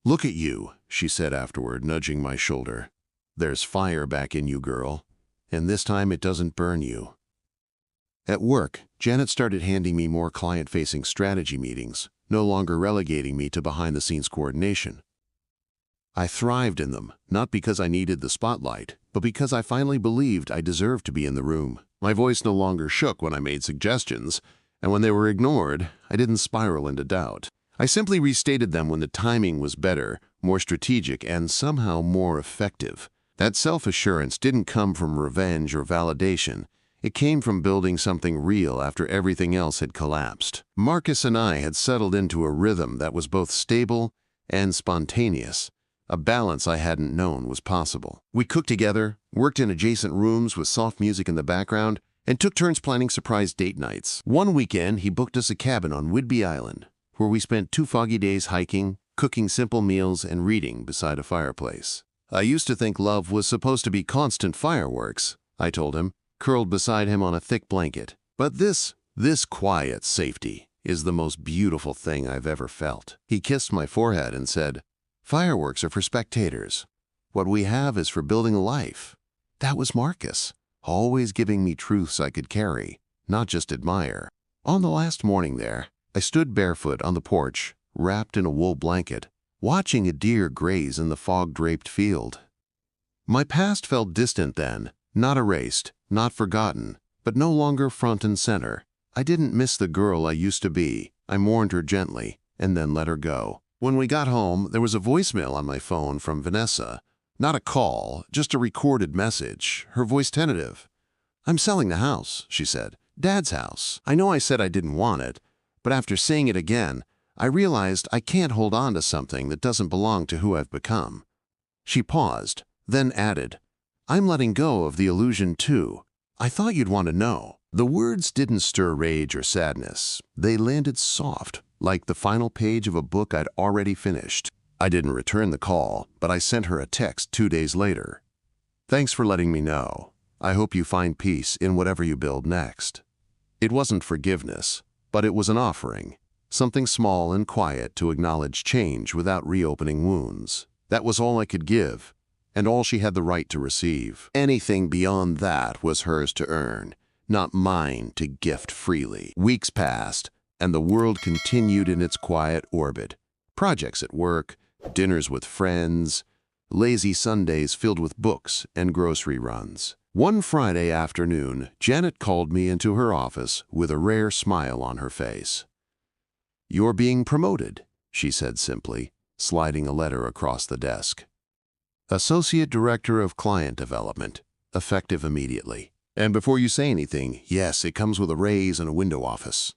A: "Look at you," she said afterward, nudging my shoulder. "There's fire back in you, girl, and this time it doesn't burn you." At work, Janet started handing me more client-facing strategy meetings, no longer relegating me to behind-the-scenes coordination. I thrived in them, not because I needed the spotlight, but because I finally believed I deserved to be in the room. My voice no longer shook when I made suggestions, and when they were ignored, I didn't spiral into doubt. I simply restated them when the timing was better, more strategic, and somehow more effective. That self-assurance didn't come from revenge or validation. It came from building something real after everything else had collapsed. Marcus and I had settled into a rhythm that was both stable and spontaneous. A balance I hadn't known was possible. We cooked together, worked in adjacent rooms with soft music in the background, and took turns planning surprise date nights. One weekend, he booked us a cabin on Whidbey Island, where we spent 2 foggy days hiking, cooking simple meals, and reading beside a fireplace. "I used to think love was supposed to be constant fireworks," I told him, curled beside him on a thick blanket. "But this quiet safety is the most beautiful thing I've ever felt." He kissed my forehead and said, "Fireworks are for spectators. What we have is for building a life." That was Marcus, always giving me truths I could carry, not just admire. On the last morning there, I stood barefoot on the porch, wrapped in a wool blanket, watching a deer graze in the fog-draped field. My past felt distant then, not erased, not forgotten, but no longer front and center. I didn't miss the girl I used to be. I mourned her gently, and then let her go. When we got home, there was a voicemail on my phone from Vanessa. Not a call, just a recorded message, her voice tentative. "I'm selling the house," she said. "Dad's house." I know I said I didn't want it, but after seeing it again, I realized I can't hold on to something that doesn't belong to who I've become. She paused, then added, "I'm letting go of the illusion too. I thought you'd want to know." The words didn't stir rage or sadness. They landed soft, like the final page of a book I'd already finished. I didn't return the call, but I sent her a text 2 days later. "Thanks for letting me know. I hope you find peace in whatever you build next." It wasn't forgiveness, But it was an offering, something small and quiet to acknowledge change without reopening wounds. That was all I could give, and all she had the right to receive. Anything beyond that was hers to earn, not mine to gift freely. Weeks passed, and the world continued in its quiet orbit. Projects at work, dinners with friends, lazy Sundays filled with books and grocery runs. One Friday afternoon, Janet called me into her office with a rare smile on her face. "You're being promoted," she said simply, sliding a letter across the desk. "Associate Director of Client Development, effective immediately. And before you say anything, yes, it comes with a raise and a window office."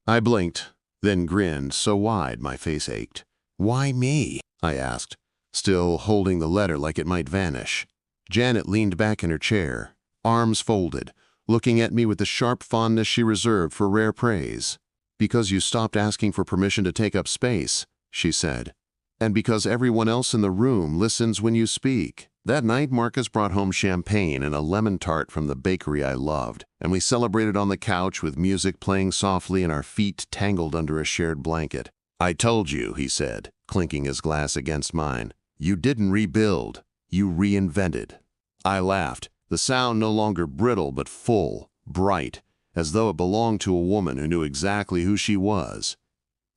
A: I blinked, then grinned so wide my face ached. "Why me?" I asked, still holding the letter like it might vanish. Janet leaned back in her chair, arms folded, looking at me with the sharp fondness she reserved for rare praise. "Because you stopped asking for permission to take up space," she said. "And because everyone else in the room listens when you speak." That night, Marcus brought home champagne and a lemon tart from the bakery I loved, and we celebrated on the couch with music playing softly and our feet tangled under a shared blanket. "I told you," he said, clinking his glass against mine. "You didn't rebuild, you reinvented." I laughed, the sound no longer brittle but full, bright, as though it belonged to a woman who knew exactly who she was.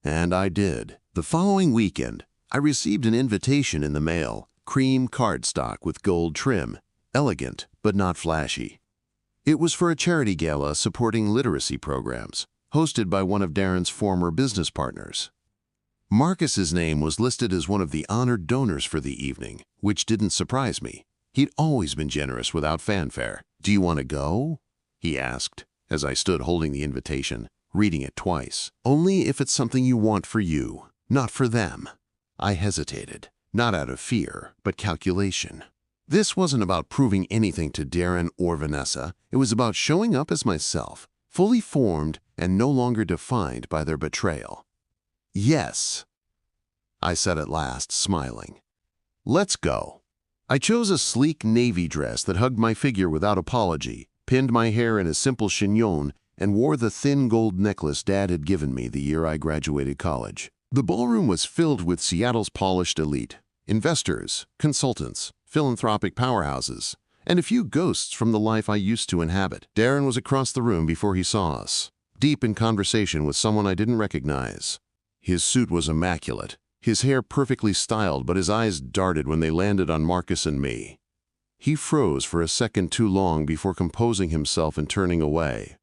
A: And I did. The following weekend, I received an invitation in the mail, cream cardstock with gold trim, elegant but not flashy. It was for a charity gala supporting literacy programs, hosted by one of Darren's former business partners. Marcus's name was listed as one of the honored donors for the evening, which didn't surprise me. He'd always been generous without fanfare. "Do you want to go?" he asked, as I stood holding the invitation, reading it twice. "Only if it's something you want for you, not for them." I hesitated, not out of fear, but calculation. This wasn't about proving anything to Darren or Vanessa. It was about showing up as myself, fully formed and no longer defined by their betrayal. "Yes," I said at last, smiling. "Let's go." I chose a sleek navy dress that hugged my figure without apology, pinned my hair in a simple chignon, and wore the thin gold necklace Dad had given me the year I graduated college. The ballroom was filled with Seattle's polished elite, investors, consultants, philanthropic powerhouses, and a few ghosts from the life I used to inhabit. Darren was across the room before he saw us, deep in conversation with someone I didn't recognize. His suit was immaculate, his hair perfectly styled, but his eyes darted when they landed on Marcus and me. He froze for a second too long before composing himself and turning away.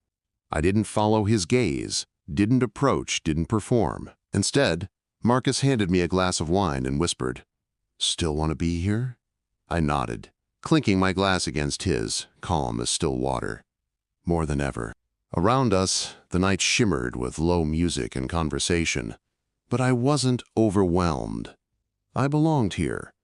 A: I didn't follow his gaze, didn't approach, didn't perform. Instead, Marcus handed me a glass of wine and whispered, "Still want to be here?" I nodded, clinking my glass against his, calm as still water. More than ever. Around us, the night shimmered with low music and conversation, but I wasn't overwhelmed. I belonged here,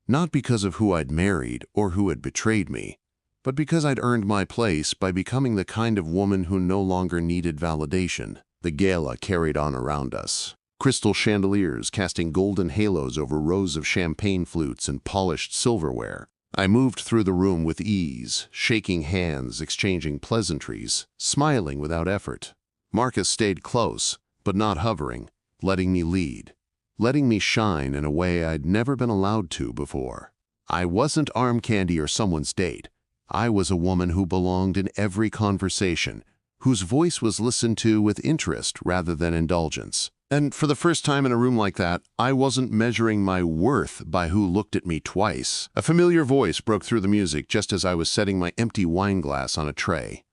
A: not because of who I'd married or who had betrayed me, but because I'd earned my place by becoming the kind of woman who no longer needed validation. The gala carried on around us, crystal chandeliers casting golden halos over rows of champagne flutes and polished silverware. I moved through the room with ease, shaking hands, exchanging pleasantries, smiling without effort. Marcus stayed close, but not hovering, letting me lead, letting me shine in a way I'd never been allowed to before. I wasn't arm candy or someone's date. I was a woman who belonged in every conversation, whose voice was listened to with interest rather than indulgence. And for the first time in a room like that, I wasn't measuring my worth by who looked at me twice. A familiar voice broke through the music just as I was setting my empty wine glass on a tray.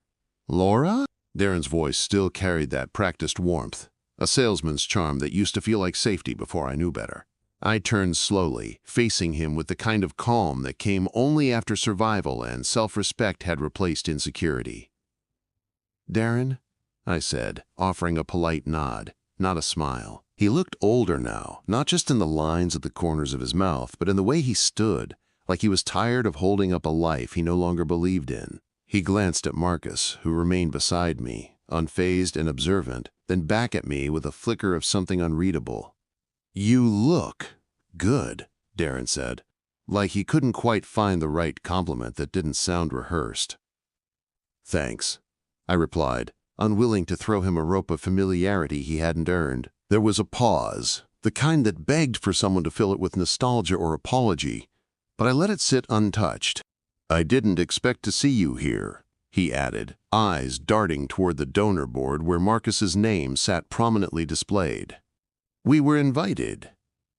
A: "Laura?" Darren's voice still carried that practiced warmth, a salesman's charm that used to feel like safety before I knew better. I turned slowly, facing him with the kind of calm that came only after survival and self-respect had replaced insecurity. "Darren," I said, offering a polite nod, not a smile. He looked older now, not just in the lines at the corners of his mouth, but in the way he stood, like he was tired of holding up a life he no longer believed in. He glanced at Marcus, who remained beside me, unfazed and observant, then back at me with a flicker of something unreadable. "You look good," Darren said, like he couldn't quite find the right compliment that didn't sound rehearsed. "Thanks," I replied, unwilling to throw him a rope of familiarity he hadn't earned. There was a pause, the kind that begged for someone to fill it with nostalgia or apology, but I let it sit untouched. "I didn't expect to see you here," he added, eyes darting toward the donor board where Marcus's name sat prominently displayed. "We were invited,"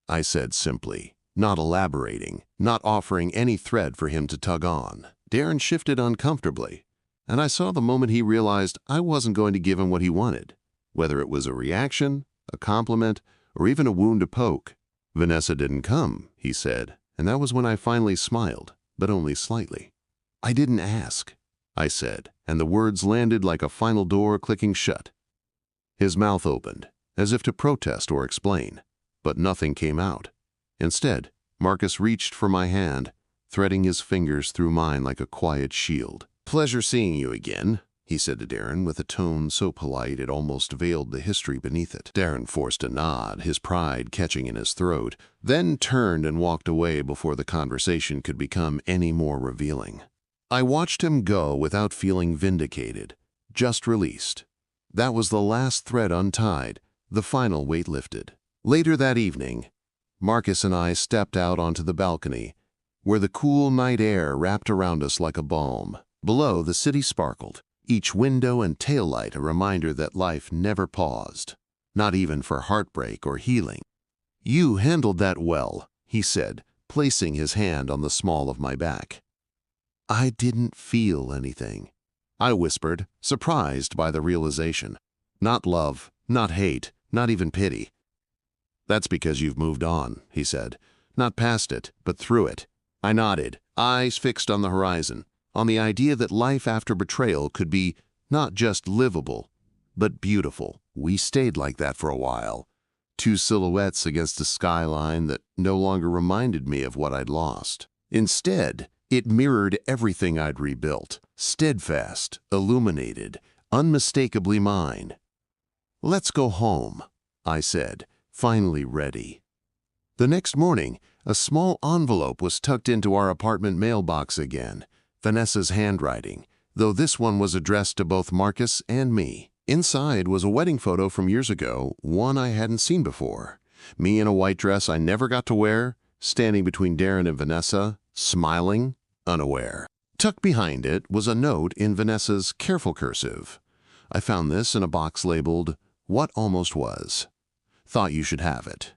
A: I said simply, not elaborating, not offering any thread for him to tug on. Darren shifted uncomfortably, and I saw the moment he realized I wasn't going to give him what he wanted, whether it was a reaction, a compliment, or even a wound to poke. "Vanessa didn't come," he said, and that was when I finally smiled, but only slightly. "I didn't ask," I said, and the words landed like a final door clicking shut. His mouth opened, as if to protest or explain, but nothing came out. Instead, Marcus reached for my hand, threading his fingers through mine like a quiet shield. "Pleasure seeing you again," he said to Darren with a tone so polite it almost veiled the history beneath it. Darren forced a nod, his pride catching in his throat, then turned and walked away before the conversation could become any more revealing. I watched him go without feeling vindicated, just released. That was the last thread untied, the final weight lifted. Later that evening, Marcus and I stepped out onto the balcony, where the cool night air wrapped around us like a balm. Below, the city sparkled, each window and taillight a reminder that life never paused, not even for heartbreak or healing. "You handled that well," he said, placing his hand on the small of my back. "I didn't feel anything," I whispered, surprised by the realization. "Not love, not hate, not even pity." "That's because you've moved on," he said. "Not past it, but through it." I nodded, eyes fixed on the horizon, on the idea that life after betrayal could be not just livable, but beautiful. We stayed like that for a while, two silhouettes against a skyline that no longer reminded me of what I'd lost. Instead, it mirrored everything I'd rebuilt, steadfast, illuminated, unmistakably mine. "Let's go home," I said, finally ready. The next morning, a small envelope was tucked into our apartment mailbox again, Vanessa's handwriting, though this one was addressed to both Marcus and me. Inside was a wedding photo from years ago, one I hadn't seen before. Me in a white dress I never got to wear, standing between Darren and Vanessa, smiling, unaware. Tucked behind it was a note in Vanessa's careful cursive. I found this in a box labeled, "What Almost Was. Thought you should have it.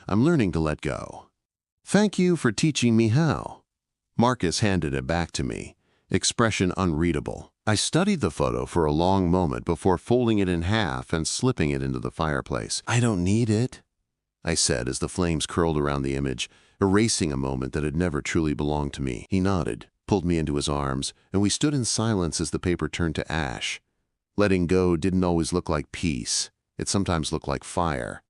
A: I'm learning to let go. Thank you for teaching me how." Marcus handed it back to me, expression unreadable. I studied the photo for a long moment before folding it in half and slipping it into the fireplace. "I don't need it," I said as the flames curled around the image, erasing a moment that had never truly belonged to me. He nodded, pulled me into his arms, and we stood in silence as the paper turned to ash. Letting go didn't always look like peace. It sometimes looked like fire.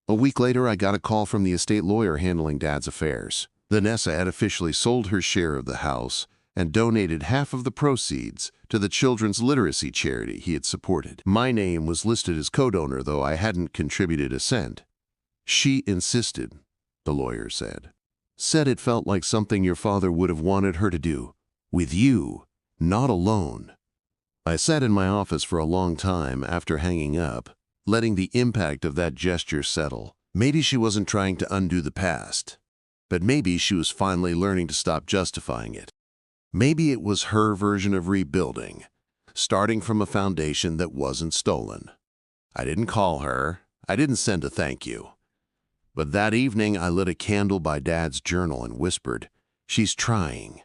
A: A week later, I got a call from the estate lawyer handling Dad's affairs. Vanessa had officially sold her share of the house and donated half of the proceeds to the children's literacy charity he had supported. My name was listed as co-donor, though I hadn't contributed a cent. "She insisted," the lawyer said. "Said it felt like something your father would have wanted her to do. With you, not alone." I sat in my office for a long time after hanging up, letting the impact of that gesture settle. Maybe she wasn't trying to undo the past, but maybe she was finally learning to stop justifying it. Maybe it was her version of rebuilding, starting from a foundation that wasn't stolen. I didn't call her. I didn't send a thank you. But that evening, I lit a candle by Dad's journal and whispered, "She's trying."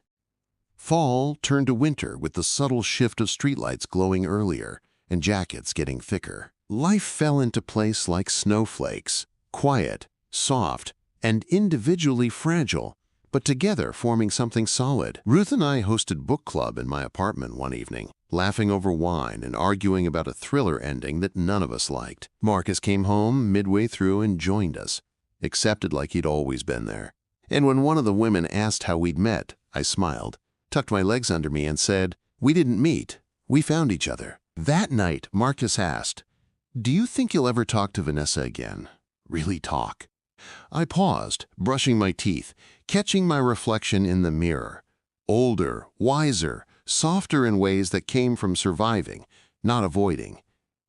A: Fall turned to winter with the subtle shift of streetlights glowing earlier and jackets getting thicker. Life fell into place like snowflakes, quiet, soft, and individually fragile, but together forming something solid. Ruth and I hosted book club in my apartment one evening, laughing over wine and arguing about a thriller ending that none of us liked. Marcus came home midway through and joined us, accepted like he'd always been there. And when one of the women asked how we'd met, I smiled, tucked my legs under me, and said, "We didn't meet. We found each other." That night, Marcus asked, "Do you think you'll ever talk to Vanessa again? Really talk?" I paused, brushing my teeth, catching my reflection in the mirror. Older, wiser, softer in ways that came from surviving, not avoiding.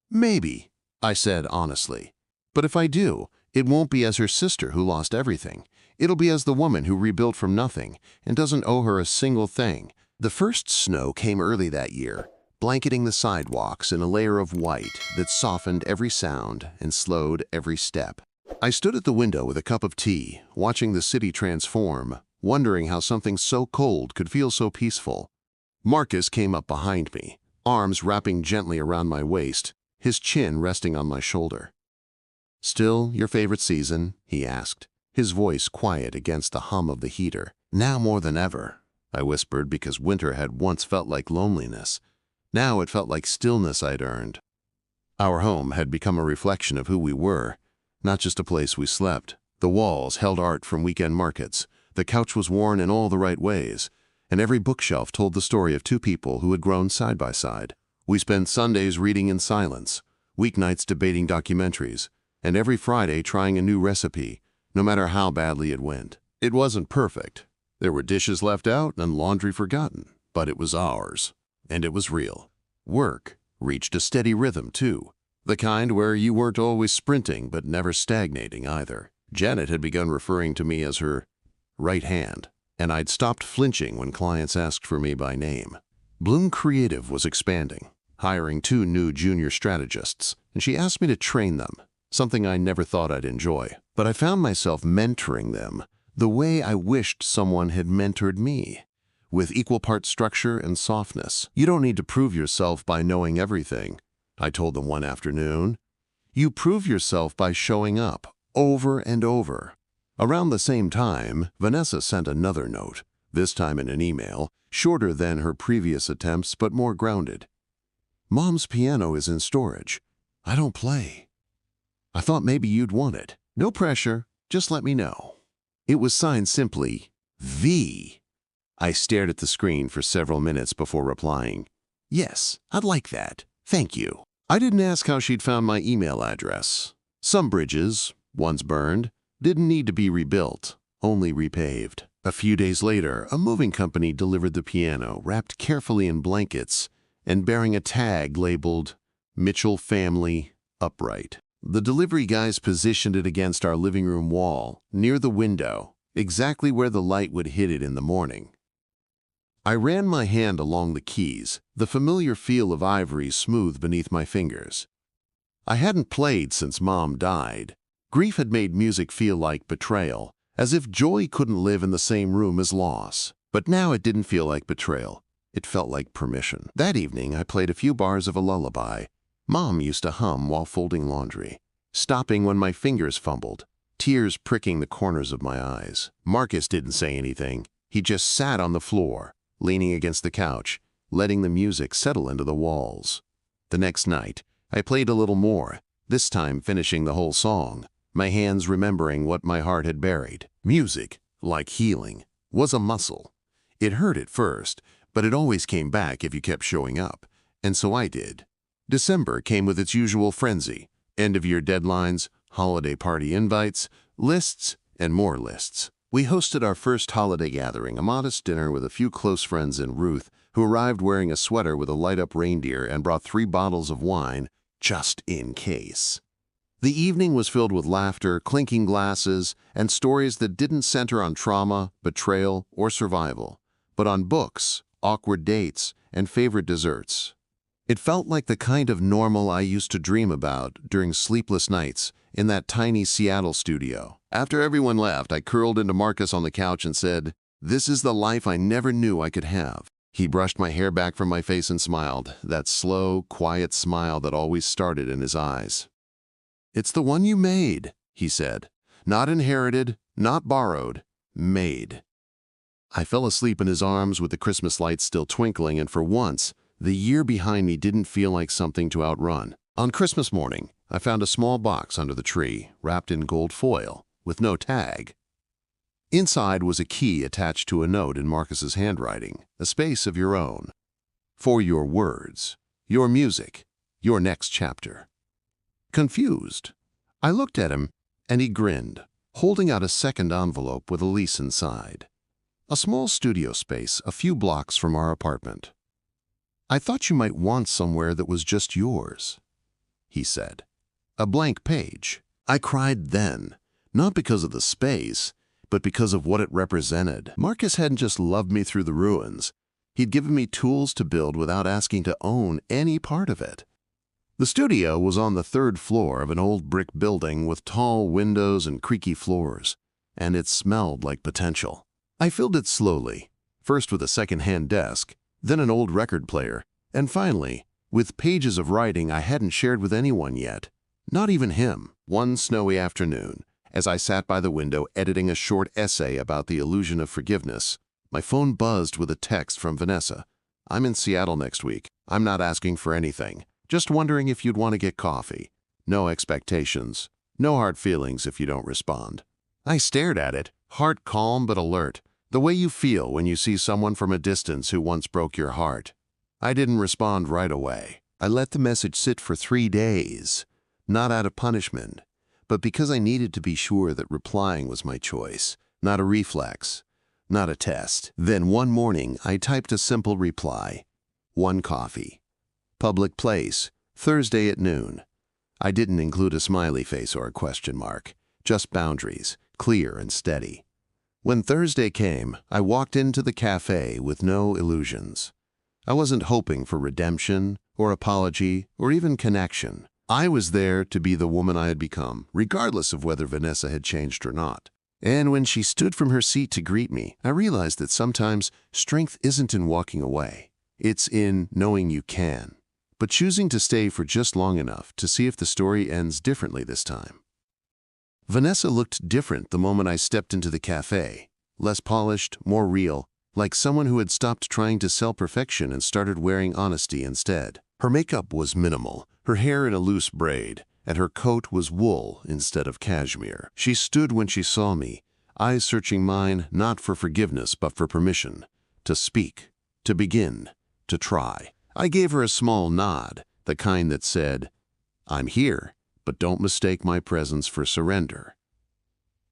A: Maybe, I said honestly. But if I do, it won't be as her sister who lost everything. It'll be as the woman who rebuilt from nothing and doesn't owe her a single thing. The first snow came early that year, blanketing the sidewalks in a layer of white that softened every sound and slowed every step. I stood at the window with a cup of tea, watching the city transform, wondering how something so cold could feel so peaceful. Marcus came up behind me, arms wrapping gently around my waist, his chin resting on my shoulder. "Still your favorite season?" he asked, his voice quiet against the hum of the heater. "Now more than ever," I whispered, because winter had once felt like loneliness. Now it felt like stillness I'd earned. Our home had become a reflection of who we were, not just a place we slept. The walls held art from weekend markets, the couch was worn in all the right ways, and every bookshelf told the story of two people who had grown side by side. We spent Sundays reading in silence, weeknights debating documentaries, and every Friday trying a new recipe, no matter how badly it went. It wasn't perfect. There were dishes left out and laundry forgotten, but it was ours, and it was real. Work reached a steady rhythm, too, the kind where you weren't always sprinting but never stagnating either. Janet had begun referring to me as her right hand, and I'd stopped flinching when clients asked for me by name. Bloom Creative was expanding, hiring 2 new junior strategists, and she asked me to train them, something I never thought I'd enjoy. But I found myself mentoring them the way I wished someone had mentored me, with equal parts structure and softness. "You don't need to prove yourself by knowing everything," I told them one afternoon. "You prove yourself by showing up, over and over." Around the same time, Vanessa sent another note, this time in an email, shorter than her previous attempts but more grounded. "Mom's piano is in storage. I don't play. I thought maybe you'd want it. No pressure, just let me know." It was signed simply, V. I stared at the screen for several minutes before replying, "Yes, I'd like that. Thank you." I didn't ask how she'd found my email address. Some bridges, once burned, didn't need to be rebuilt, only repaved. A few days later, a moving company delivered the piano, wrapped carefully in blankets and bearing a tag labeled Mitchell Family Upright. The delivery guys positioned it against our living room wall, near the window, exactly where the light would hit it in the morning. I ran my hand along the keys, the familiar feel of ivory smooth beneath my fingers. I hadn't played since Mom died. Grief had made music feel like betrayal, as if joy couldn't live in the same room as loss. But now it didn't feel like betrayal. It felt like permission. That evening, I played a few bars of a lullaby Mom used to hum while folding laundry, stopping when my fingers fumbled, tears pricking the corners of my eyes. Marcus didn't say anything. He just sat on the floor, leaning against the couch, letting the music settle into the walls. The next night, I played a little more, this time finishing the whole song, my hands remembering what my heart had buried. Music, like healing, was a muscle. It hurt at first, but it always came back if you kept showing up, and so I did. December came with its usual frenzy, end-of-year deadlines, holiday party invites, lists, and more lists. We hosted our first holiday gathering, a modest dinner with a few close friends and Ruth, who arrived wearing a sweater with a light-up reindeer and brought 3 bottles of wine, just in case. The evening was filled with laughter, clinking glasses, and stories that didn't center on trauma, betrayal, or survival, but on books, awkward dates, and favorite desserts. It felt like the kind of normal I used to dream about during sleepless nights in that tiny Seattle studio. After everyone left, I curled into Marcus on the couch and said, "This is the life I never knew I could have." He brushed my hair back from my face and smiled, that slow, quiet smile that always started in his eyes. "It's the one you made," he said. "Not inherited, not borrowed, made." I fell asleep in his arms with the Christmas lights still twinkling, and for once, the year behind me didn't feel like something to outrun. On Christmas morning, I found a small box under the tree, wrapped in gold foil, with no tag. Inside was a key attached to a note in Marcus's handwriting, a space of your own. For your words, your music, your next chapter. Confused, I looked at him, and he grinned, holding out a second envelope with a lease inside. A small studio space a few blocks from our apartment. "I thought you might want somewhere that was just yours." he said. A blank page. I cried then, not because of the space, but because of what it represented. Marcus hadn't just loved me through the ruins. He'd given me tools to build without asking to own any part of it. The studio was on the third floor of an old brick building with tall windows and creaky floors, and it smelled like potential. I filled it slowly, first with a second-hand desk, then an old record player, and finally, with pages of writing I hadn't shared with anyone yet, not even him. One snowy afternoon, as I sat by the window editing a short essay about the illusion of forgiveness, my phone buzzed with a text from Vanessa. I'm in Seattle next week. I'm not asking for anything. Just wondering if you'd want to get coffee. No expectations. No hard feelings if you don't respond. I stared at it, heart calm but alert, the way you feel when you see someone from a distance who once broke your heart. I didn't respond right away. I let the message sit for 3 days, not out of punishment, but because I needed to be sure that replying was my choice, not a reflex, not a test. Then one morning, I typed a simple reply. 1 coffee. Public place, Thursday at noon. I didn't include a smiley face or a question mark, just boundaries, clear and steady. When Thursday came, I walked into the cafe with no illusions. I wasn't hoping for redemption or apology or even connection. I was there to be the woman I had become, regardless of whether Vanessa had changed or not. And when she stood from her seat to greet me, I realized that sometimes strength isn't in walking away. It's in knowing you can, but choosing to stay for just long enough to see if the story ends differently this time. Vanessa looked different the moment I stepped into the cafe, less polished, more real, like someone who had stopped trying to sell perfection and started wearing honesty instead. Her makeup was minimal, her hair in a loose braid, and her coat was wool instead of cashmere. She stood when she saw me, eyes searching mine not for forgiveness but for permission, to speak, to begin, to try. I gave her a small nod, the kind that said, "I'm here, but don't mistake my presence for surrender."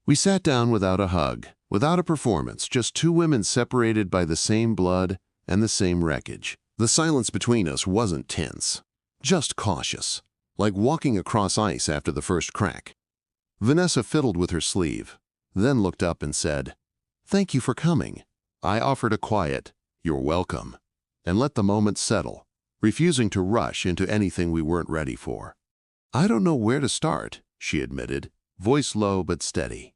A: We sat down without a hug, without a performance, just 2 women separated by the same blood and the same wreckage. The silence between us wasn't tense, just cautious, like walking across ice after the first crack. Vanessa fiddled with her sleeve, then looked up and said, "Thank you for coming." I offered a quiet, "You're welcome," and let the moment settle, refusing to rush into anything we weren't ready for. "I don't know where to start," she admitted, voice low but steady.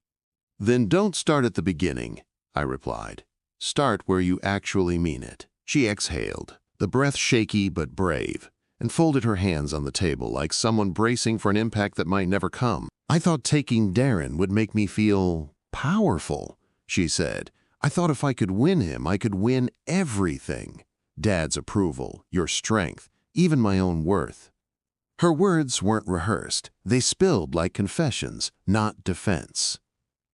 A: "Then don't start at the beginning," I replied. "Start where you actually mean it." She exhaled, the breath shaky but brave, and folded her hands on the table like someone bracing for an impact that might never come. "I thought taking Darren would make me feel powerful," she said. "I thought if I could win him, I could win everything. Dad's approval, your strength, even my own worth." Her words weren't rehearsed. They spilled like confessions, not defense.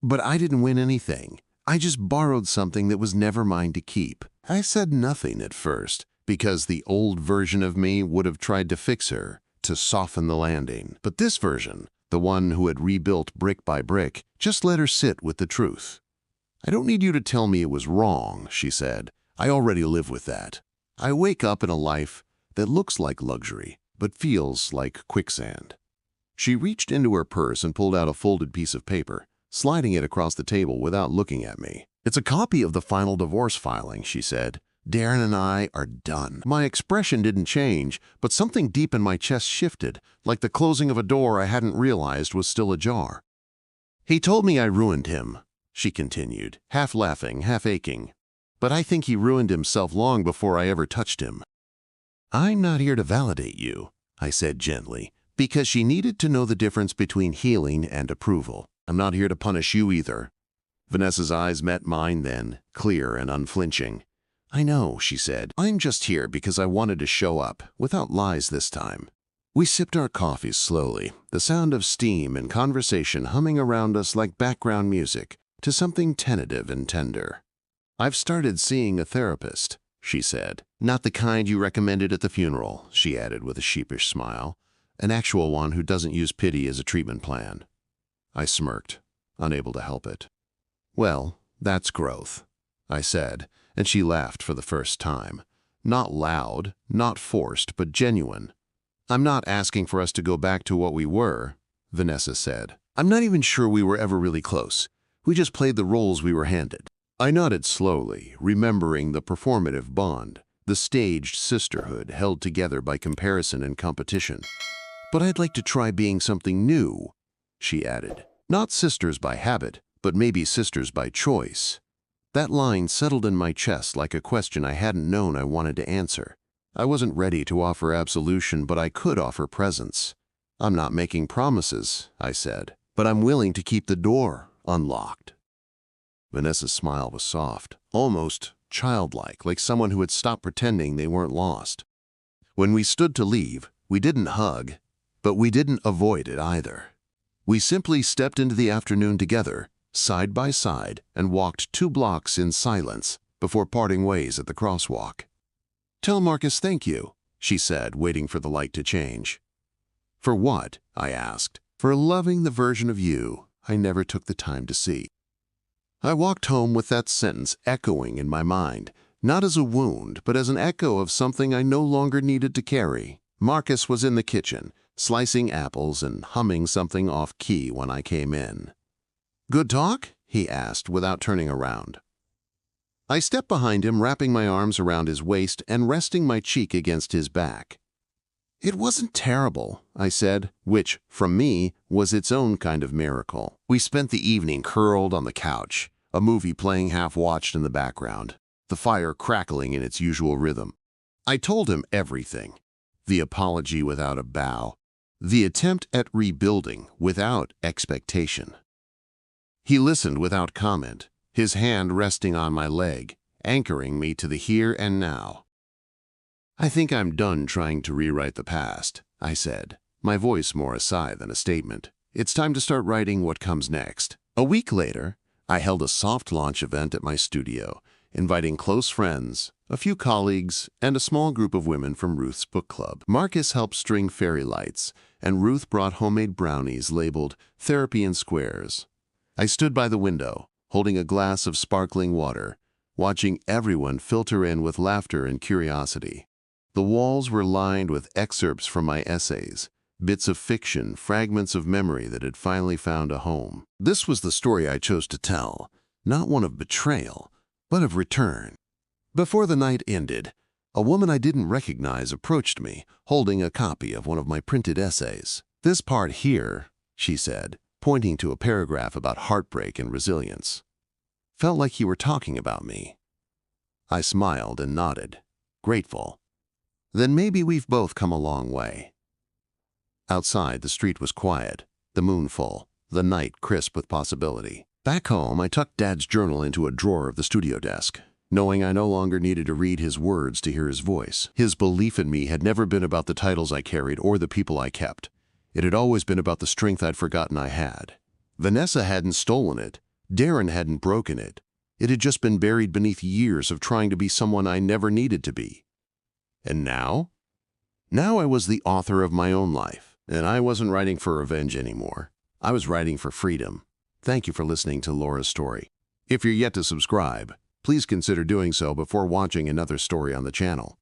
A: But I didn't win anything. I just borrowed something that was never mine to keep. I said nothing at first, because the old version of me would have tried to fix her, to soften the landing. But this version, the one who had rebuilt brick by brick, just let her sit with the truth. "I don't need you to tell me it was wrong," she said. "I already live with that. I wake up in a life that looks like luxury, but feels like quicksand." She reached into her purse and pulled out a folded piece of paper, sliding it across the table without looking at me. "It's a copy of the final divorce filing," she said. "Darren and I are done." My expression didn't change, but something deep in my chest shifted, like the closing of a door I hadn't realized was still ajar. "He told me I ruined him," she continued, half laughing, half aching. "But I think he ruined himself long before I ever touched him." "I'm not here to validate you," I said gently, because she needed to know the difference between healing and approval. "I'm not here to punish you either." Vanessa's eyes met mine then, clear and unflinching. "I know," she said. "I'm just here because I wanted to show up, without lies this time." We sipped our coffees slowly, the sound of steam and conversation humming around us like background music, to something tentative and tender. "I've started seeing a therapist," she said. "Not the kind you recommended at the funeral," she added with a sheepish smile. "An actual one who doesn't use pity as a treatment plan." I smirked, unable to help it. "Well, that's growth," I said, and she laughed for the first time. Not loud, not forced, but genuine. "I'm not asking for us to go back to what we were," Vanessa said. "I'm not even sure we were ever really close. We just played the roles we were handed." I nodded slowly, remembering the performative bond, the staged sisterhood held together by comparison and competition. "But I'd like to try being something new," she added. "Not sisters by habit, but maybe sisters by choice." That line settled in my chest like a question I hadn't known I wanted to answer. I wasn't ready to offer absolution, but I could offer presence. "I'm not making promises," I said, "but I'm willing to keep the door unlocked." Vanessa's smile was soft, almost childlike, like someone who had stopped pretending they weren't lost. When we stood to leave, we didn't hug, but we didn't avoid it either. We simply stepped into the afternoon together, side by side, and walked 2 blocks in silence before parting ways at the crosswalk. "Tell Marcus thank you," she said, waiting for the light to change. "For what?" I asked. "For loving the version of you I never took the time to see." I walked home with that sentence echoing in my mind, not as a wound, but as an echo of something I no longer needed to carry. Marcus was in the kitchen, slicing apples and humming something off-key when I came in. "Good talk?" he asked without turning around. I stepped behind him, wrapping my arms around his waist and resting my cheek against his back. "It wasn't terrible," I said, which, from me, was its own kind of miracle. We spent the evening curled on the couch, a movie playing half-watched in the background, the fire crackling in its usual rhythm. I told him everything. The apology without a bow, the attempt at rebuilding without expectation. He listened without comment, his hand resting on my leg, anchoring me to the here and now. "I think I'm done trying to rewrite the past," I said, my voice more a sigh than a statement. "It's time to start writing what comes next." A week later, I held a soft launch event at my studio, inviting close friends, a few colleagues, and a small group of women from Ruth's book club. Marcus helped string fairy lights, and Ruth brought homemade brownies labeled Therapy in Squares. I stood by the window, holding a glass of sparkling water, watching everyone filter in with laughter and curiosity. The walls were lined with excerpts from my essays, bits of fiction, fragments of memory that had finally found a home. This was the story I chose to tell, not one of betrayal, but of return. Before the night ended, a woman I didn't recognize approached me, holding a copy of one of my printed essays. "This part here," she said, pointing to a paragraph about heartbreak and resilience, "felt like you were talking about me." I smiled and nodded, grateful. "Then maybe we've both come a long way." Outside, the street was quiet, the moon full, the night crisp with possibility. Back home, I tucked Dad's journal into a drawer of the studio desk, knowing I no longer needed to read his words to hear his voice. His belief in me had never been about the titles I carried or the people I kept. It had always been about the strength I'd forgotten I had. Vanessa hadn't stolen it. Darren hadn't broken it. It had just been buried beneath years of trying to be someone I never needed to be. And now? Now I was the author of my own life, and I wasn't writing for revenge anymore. I was writing for freedom. Thank you for listening to Laura's story. If you're yet to subscribe, please consider doing so before watching another story on the channel.